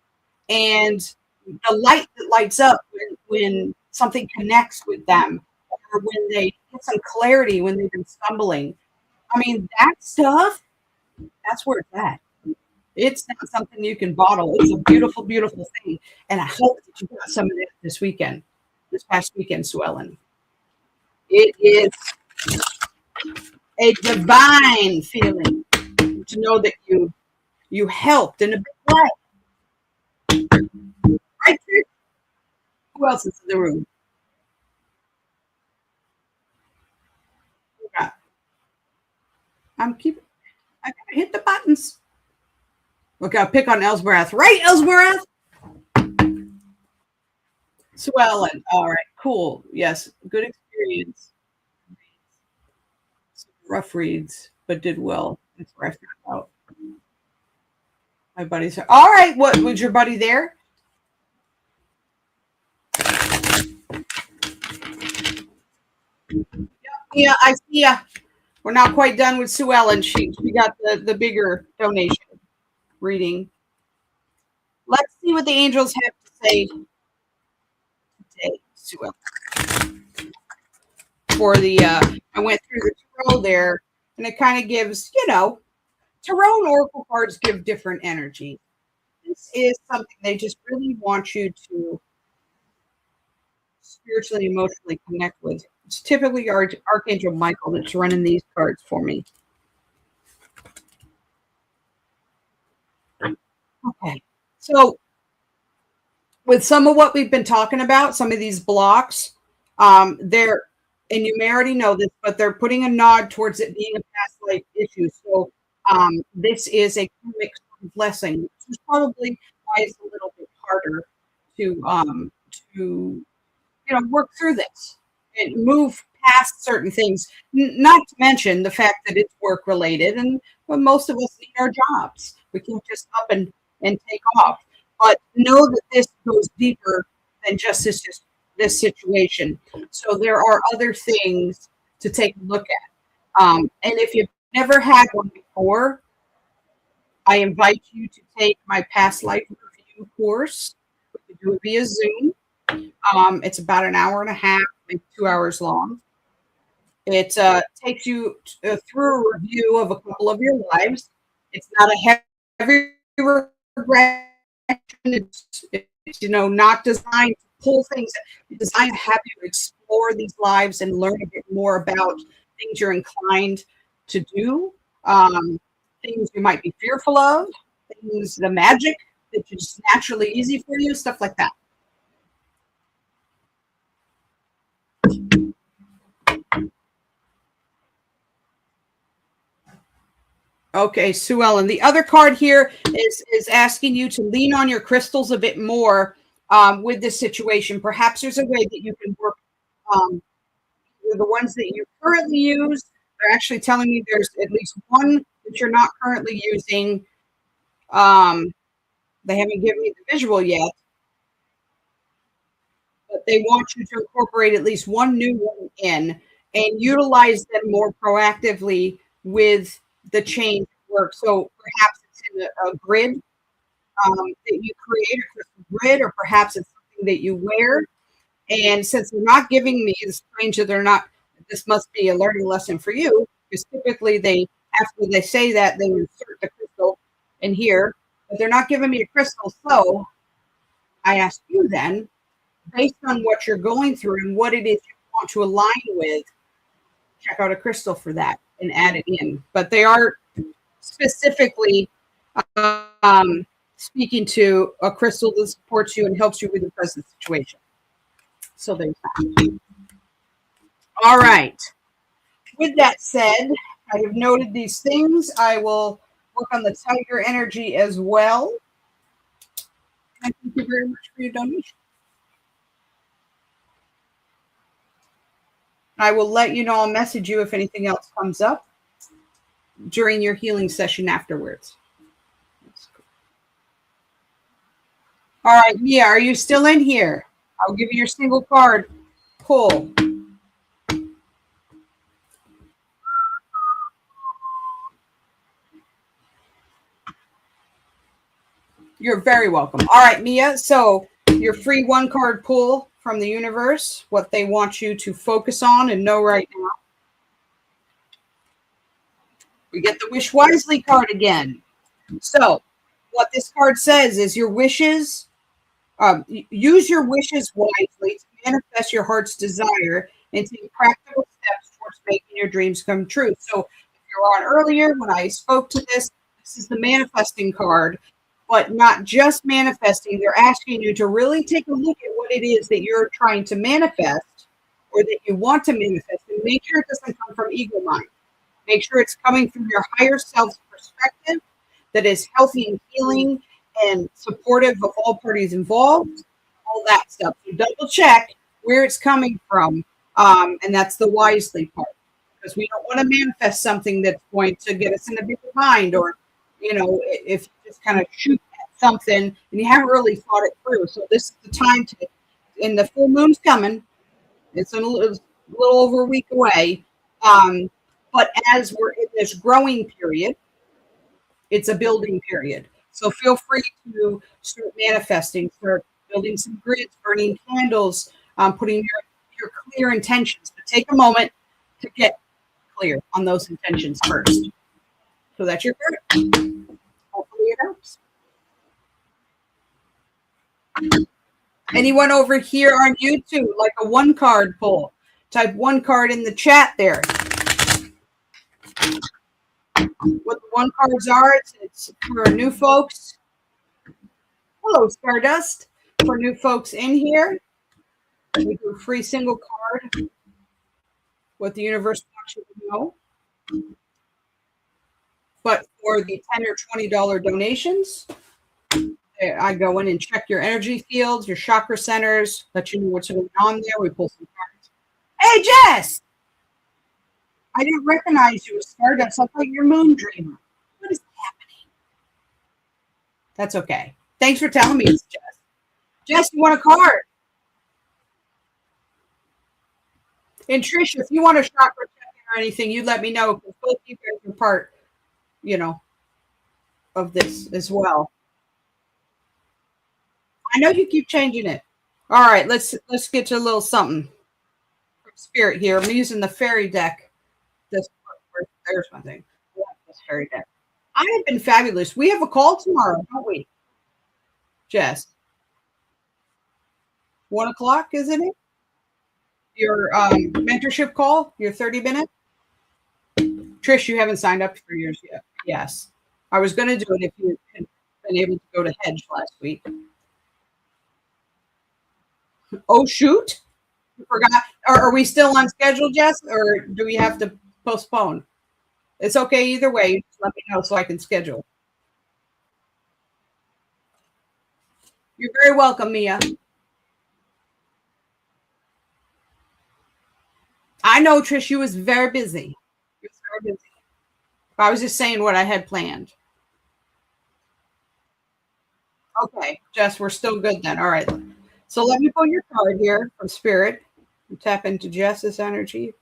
And the light that lights up when something connects with them or when they get some clarity when they've been stumbling. I mean, that stuff, that's where it's at. It's not something you can bottle. It's a beautiful, beautiful thing. And I hope that you got some of it this past weekend, Swellen. It is a divine feeling to know that you helped in a big way. Right, Trish? Who else is in the room? Yeah. I'm keeping. I gotta hit the buttons. Look, I'll pick on Elsberath. Right, Elsberath? Swellen. All right, cool. Yes, good experience. rough reads, but did well. That's where I found out. My buddies are all right. What was your buddy there? Yeah, I see ya. We're not quite done with Sue Ellen. She got the bigger donation reading. Let's see what the angels have to say today, Sue Ellen. For the I went through the tarot there, and it kind of gives, tarot and oracle cards give different energy. This is something they just really want you to spiritually, emotionally connect with. It's typically Archangel Michael that's running these cards for me. Okay. So with some of what we've been talking about, some of these blocks, they're, and you may already know this, but they're putting a nod towards it being a past life issue. So this is a karmic blessing, which is probably why it's a little bit harder to work through this and move past certain things. Not to mention the fact that it's work related, and most of us need our jobs. We can't just up and take off. But know that this goes deeper than just this situation. So there are other things to take a look at. And if you've never had one before, I invite you to take my past life review course. We can do it via Zoom. It's about an hour and a half, maybe 2 hours long. It takes you through a review of a couple of your lives. It's not a heavy regression. It's not designed to pull things. It's designed to have you explore these lives and learn a bit more about things you're inclined to do, things you might be fearful of, things, the magic that's just naturally easy for you, stuff like that. Okay, Sue Ellen. The other card here is asking you to lean on your crystals a bit more with this situation. Perhaps there's a way that you can work the ones that you currently use. They're actually telling me there's at least one that you're not currently using. They haven't given me the visual yet, but they want you to incorporate at least one new one in and utilize them more proactively with the change work. So perhaps it's in a grid that you create, a crystal grid, or perhaps it's something that you wear. And since they're not giving me, it's strange that they're not, this must be a learning lesson for you, because typically they, after they say that, they insert the crystal in here, but they're not giving me a crystal. So I ask you then, based on what you're going through and what it is you want to align with, check out a crystal for that and add it in. But they are specifically speaking to a crystal that supports you and helps you with the present situation. So there's that. All right. With that said, I have noted these things. I will work on the tiger energy as well. Thank you very much for your donation. I will let you know, I'll message you if anything else comes up during your healing session afterwards. All right, Mia, are you still in here? I'll give you your single card. Pull. You're very welcome. All right, Mia. So your free one card pull from the universe, what they want you to focus on and know right now. We get the Wish Wisely card again. So what this card says is your wishes, use your wishes wisely to manifest your heart's desire and take practical steps towards making your dreams come true. So if you were on earlier when I spoke to this is the manifesting card, but not just manifesting. They're asking you to really take a look at what it is that you're trying to manifest or that you want to manifest, and make sure it doesn't come from ego mind. Make sure it's coming from your higher self's perspective that is healthy and healing and supportive of all parties involved, all that stuff. So double check where it's coming from, and that's the wisely part. because we don't want to manifest something that's going to get us in a bigger bind, or, if you just kind of shoot at something and you haven't really thought it through. So this is the time to, and the full moon's coming. It's a little over a week away. But as we're in this growing period, it's a building period. So feel free to start manifesting, start building some grids, burning candles, putting your clear intentions. But take a moment to get clear on those intentions first. So that's your card. Hopefully it helps. Anyone over here on YouTube, like a one card pull? Type one card in the chat there. What the one cards are, it's for new folks. Hello, Stardust. For new folks in here, we do a free single card. What the universe wants you to know. But for the $10 or $20 donations, I go in and check your energy fields, your chakra centers, let you know what's going on there. We pull some cards. Hey, Jess! I didn't recognize you as Stardust. I thought you're Moon Dreamer. What is happening? That's okay. Thanks for telling me it's Jess. Jess, you want a card? And Trish, if you want a chakra check or anything, you let me know, because both you guys are part, of this as well. I know you keep changing it. All right, let's get to a little something from Spirit here. I'm using the fairy deck. There's my thing. This fairy deck. I have been fabulous. We have a call tomorrow, don't we, Jess? 1 o'clock, isn't it? Your mentorship call, your 30-minute. Trish, you haven't signed up for yours yet. Yes. I was going to do it if you had been able to go to Hedge last week. Oh, shoot. You forgot. Are we still on schedule, Jess, or do we have to postpone? It's okay either way. Just let me know so I can schedule. You're very welcome, Mia. I know, Trish, you was very busy. You was very busy. I was just saying what I had planned. Okay, Jess, we're still good then. All right. So let me pull your card here from Spirit and tap into Jess's energy.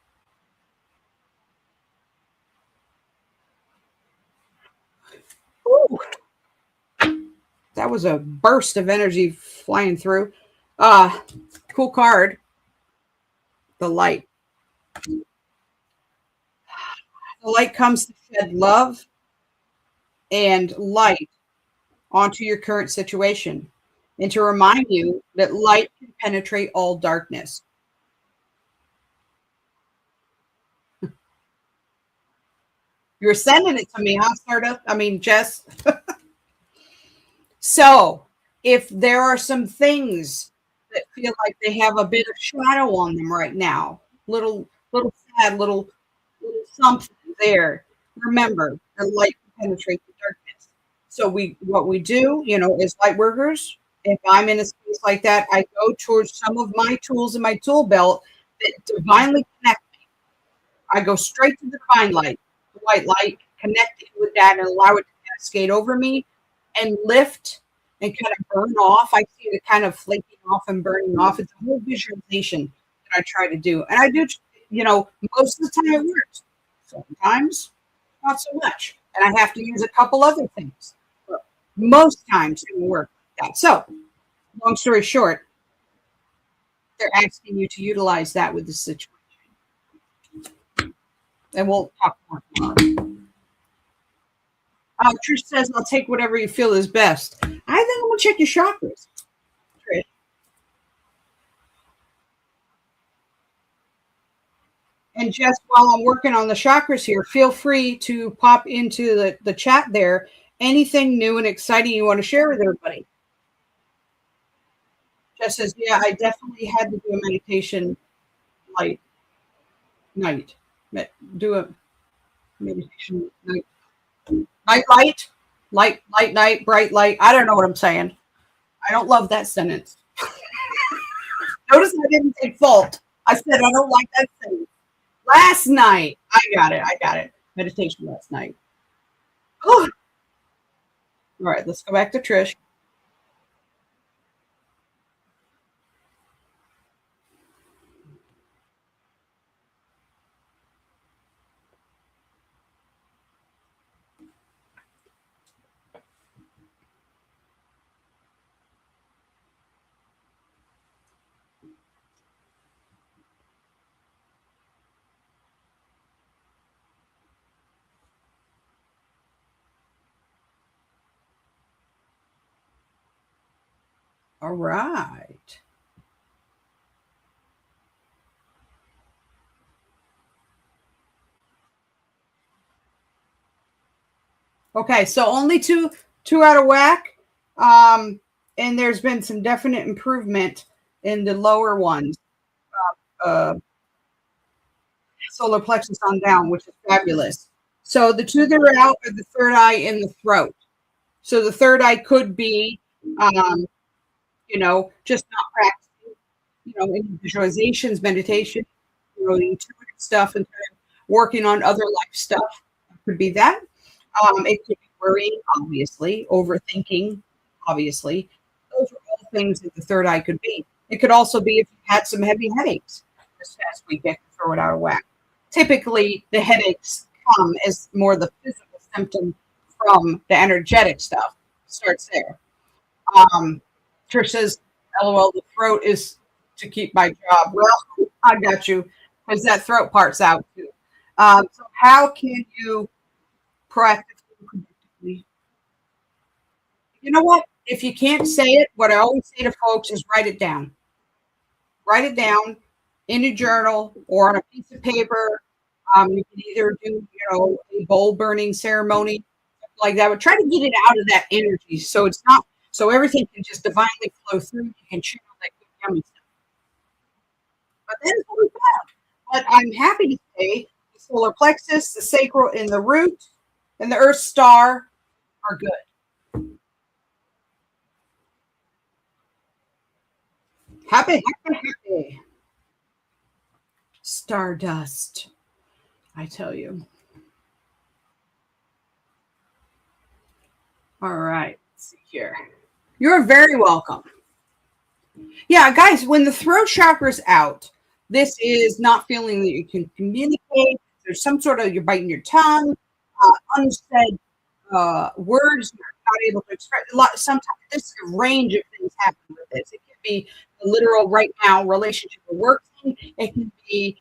Ooh. That was a burst of energy flying through. Cool card. The light. The light comes to shed love and light onto your current situation, and to remind you that light can penetrate all darkness. You're sending it to me, huh, Stardust? I mean, Jess. So, if there are some things that feel like they have a bit of shadow on them right now, little sad, little something there, remember, the light can penetrate the darkness. So what we do, as light workers, if I'm in a space like that, I go towards some of my tools in my tool belt that divinely connect me. I go straight to the divine light, the white light, connect it with that and allow it to cascade over me and lift and kind of burn off. I see it kind of flaking off and burning off. It's a whole visualization that I try to do. And I do, most of the time it works. Sometimes not so much. And I have to use a couple other things. But most times it will work like that. So, long story short, they're asking you to utilize that with the situation. And we'll talk more tomorrow. Trish says, I'll take whatever you feel is best. I think I'm going to check your chakras, Trish. And Jess, while I'm working on the chakras here, feel free to pop into the chat there. Anything new and exciting you want to share with everybody. Jess says, yeah, I definitely had to do a meditation night. Do a meditation night. Night, bright light. I don't know what I'm saying. I don't love that sentence. Notice I didn't take fault. I said I don't like that sentence. Last night. I got it. I got it. Meditation last night. Oh, all right, let's go back to Trish. All right. Okay, so only two out of whack. And there's been some definite improvement in the lower ones. Uh, solar plexus on down, which is fabulous. So the two that are out are the third eye and the throat. So the third eye could be, um, just not practicing, any visualizations, meditation, the intuitive stuff, and kind of working on other life stuff. Could be that. It could be worrying, obviously, overthinking, obviously. Those are all things that the third eye could be. It could also be if you had some heavy headaches this past week, that could throw it out of whack. Typically, the headaches come as more the physical symptom from the energetic stuff. Starts there. Um, Trish says, "LOL, the throat is to keep my job." Well, I got you because that throat part's out too. So how can you proactively? You know what? If you can't say it, what I always say to folks is write it down. Write it down in a journal or on a piece of paper. You can either do, a bowl burning ceremony like that, but try to get it out of that energy so it's not so everything can just divinely flow through. You can channel that good yummy stuff. But that is what we found. But I'm happy to say the solar plexus, the sacral, and the root, and the earth star are good. Happy, happy, happy. Stardust, I tell you. All right, let's see here. You're very welcome. Yeah, guys, when the throat chakra is out, this is not feeling that you can communicate. There's some sort of you're biting your tongue, unsaid words you're not able to express. A lot. Sometimes this range of things happen with this. It can be the literal right now relationship or work thing. It can be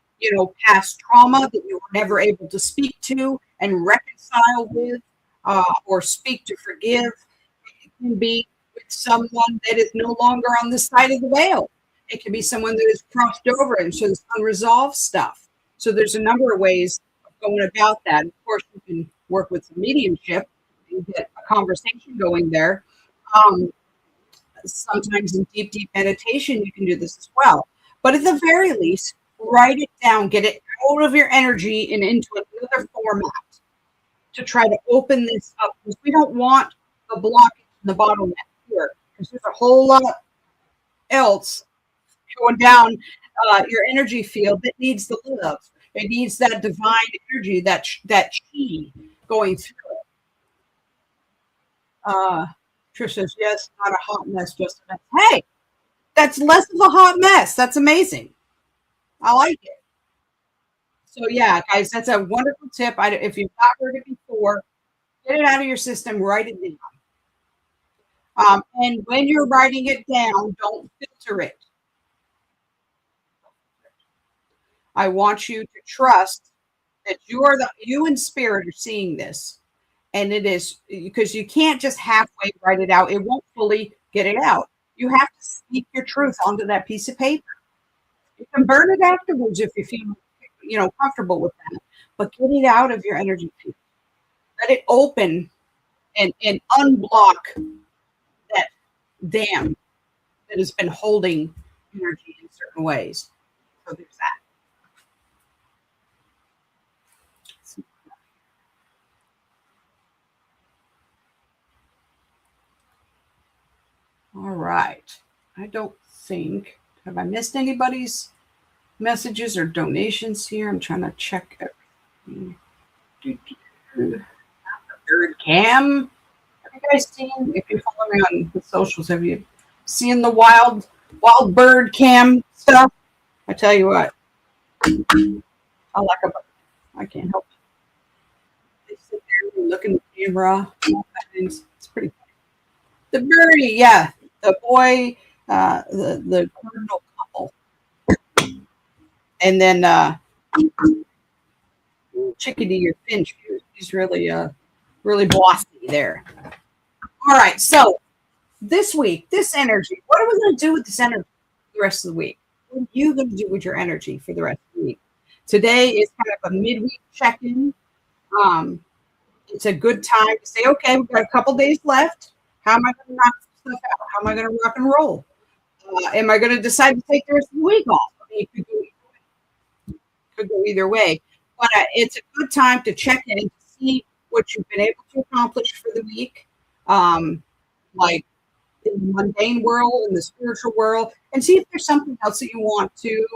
past trauma that you were never able to speak to and reconcile with, or speak to forgive. It can be with someone that is no longer on the side of the veil. It can be someone that is crossed over and so there's unresolved stuff. So there's a number of ways of going about that. Of course, you can work with the mediumship and get a conversation going there. Um, Sometimes in deep, deep meditation, you can do this as well. But at the very least, write it down, get it out of your energy and into another format to try to open this up because we don't want the blockage and the bottleneck here because there's a whole lot else going down your energy field that needs the love. It needs that divine energy, that chi going through it. Trish says, yes, not a hot mess, just a mess. Hey, that's less of a hot mess. That's amazing. I like it. So yeah, guys, that's a wonderful tip. If you've not heard it before, get it out of your system, write it down. And when you're writing it down, don't filter it. I want you to trust that you and spirit are seeing this. And it is because you can't just halfway write it out. It won't fully get it out. You have to speak your truth onto that piece of paper. You can burn it afterwards if you feel, comfortable with that. But get it out of your energy field. Let it open and unblock that dam that has been holding energy in certain ways. So there's that. All right. I don't think, have I missed anybody's messages or donations here. I'm trying to check everything. Bird cam. Have you guys seen, if you follow me on the socials, have you seen the wild bird cam stuff? I tell you what, I like a bird. I can't help it. They sit there and look in the camera. It's pretty funny. The birdie, yeah. The boy, the cardinal couple. And then Chickadee or Finch, he's really bossy there. All right, so this week, this energy, what are we going to do with this energy for the rest of the week? What are you going to do with your energy for the rest of the week? Today is kind of a midweek check-in. It's a good time to say, okay, we've got a couple days left. How am I going to knock stuff out? How am I going to rock and roll? Am I going to decide to take the rest of the week off? I mean, it could go either way. But it's a good time to check in and see what you've been able to accomplish for the week. Like in the mundane world, in the spiritual world, and see if there's something else that you want to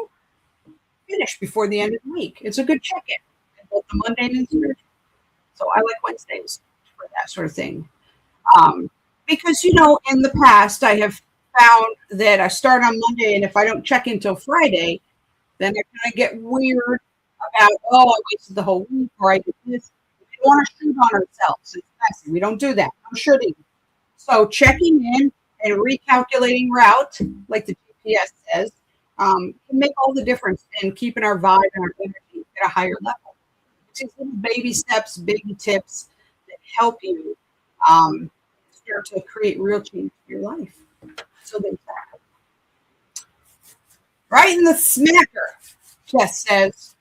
finish before the end of the week. It's a good check-in, both the mundane and spiritual. So I like Wednesdays for that sort of thing. Because, in the past, I have found that I start on Monday, and if I don't check in until Friday, then I kind of get weird about, I wasted the whole week, or I did this. We want to shoot on ourselves. It's messy. We don't do that. I'm shooting. So checking in and recalculating route, like the GPS says, can make all the difference in keeping our vibe and our energy at a higher level. It's these little baby steps, baby tips that help you start to create real change in your life. So there's that. Right in the smacker, Jess says.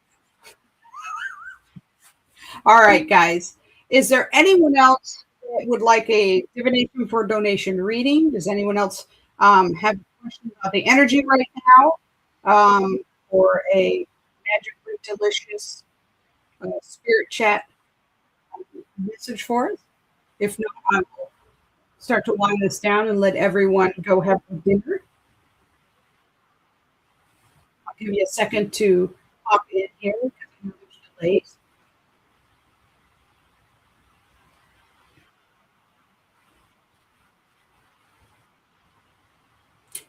All right, guys. Is there anyone else that would like a divination for donation reading? Does anyone else have questions about the energy right now? Or a magically delicious spirit chat message for us? If not, I will start to wind this down and let everyone go have dinner. I'll give you a second to pop in here because I know there's delays.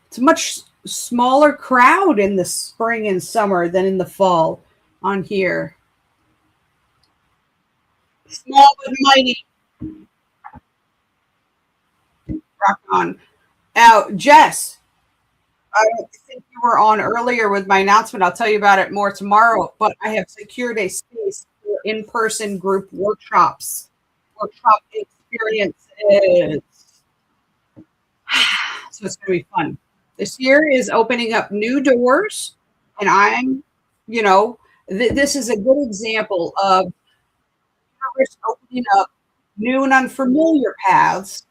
It's a much smaller crowd in the spring and summer than in the fall on here. Small but mighty. Rock on. Now, Jess, I don't think you were on earlier with my announcement. I'll tell you about it more tomorrow, but I have secured a space for in-person group workshop experiences. So it's going to be fun. This year is opening up new doors, and I'm, this is a good example of opening up new and unfamiliar paths,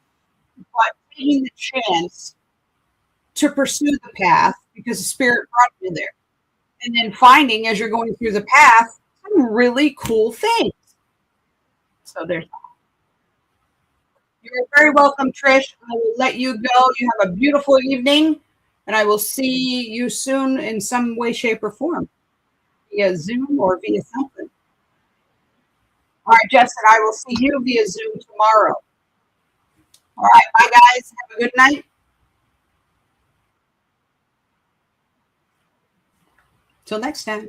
but taking the chance to pursue the path because the spirit brought you there. And then finding, as you're going through the path, some really cool things. So there's that. You're very welcome, Trish. I will let you go. You have a beautiful evening, and I will see you soon in some way, shape, or form, via Zoom or via something. All right, Jess, and I will see you via Zoom tomorrow. All right, bye, guys. Have a good night. Till next time.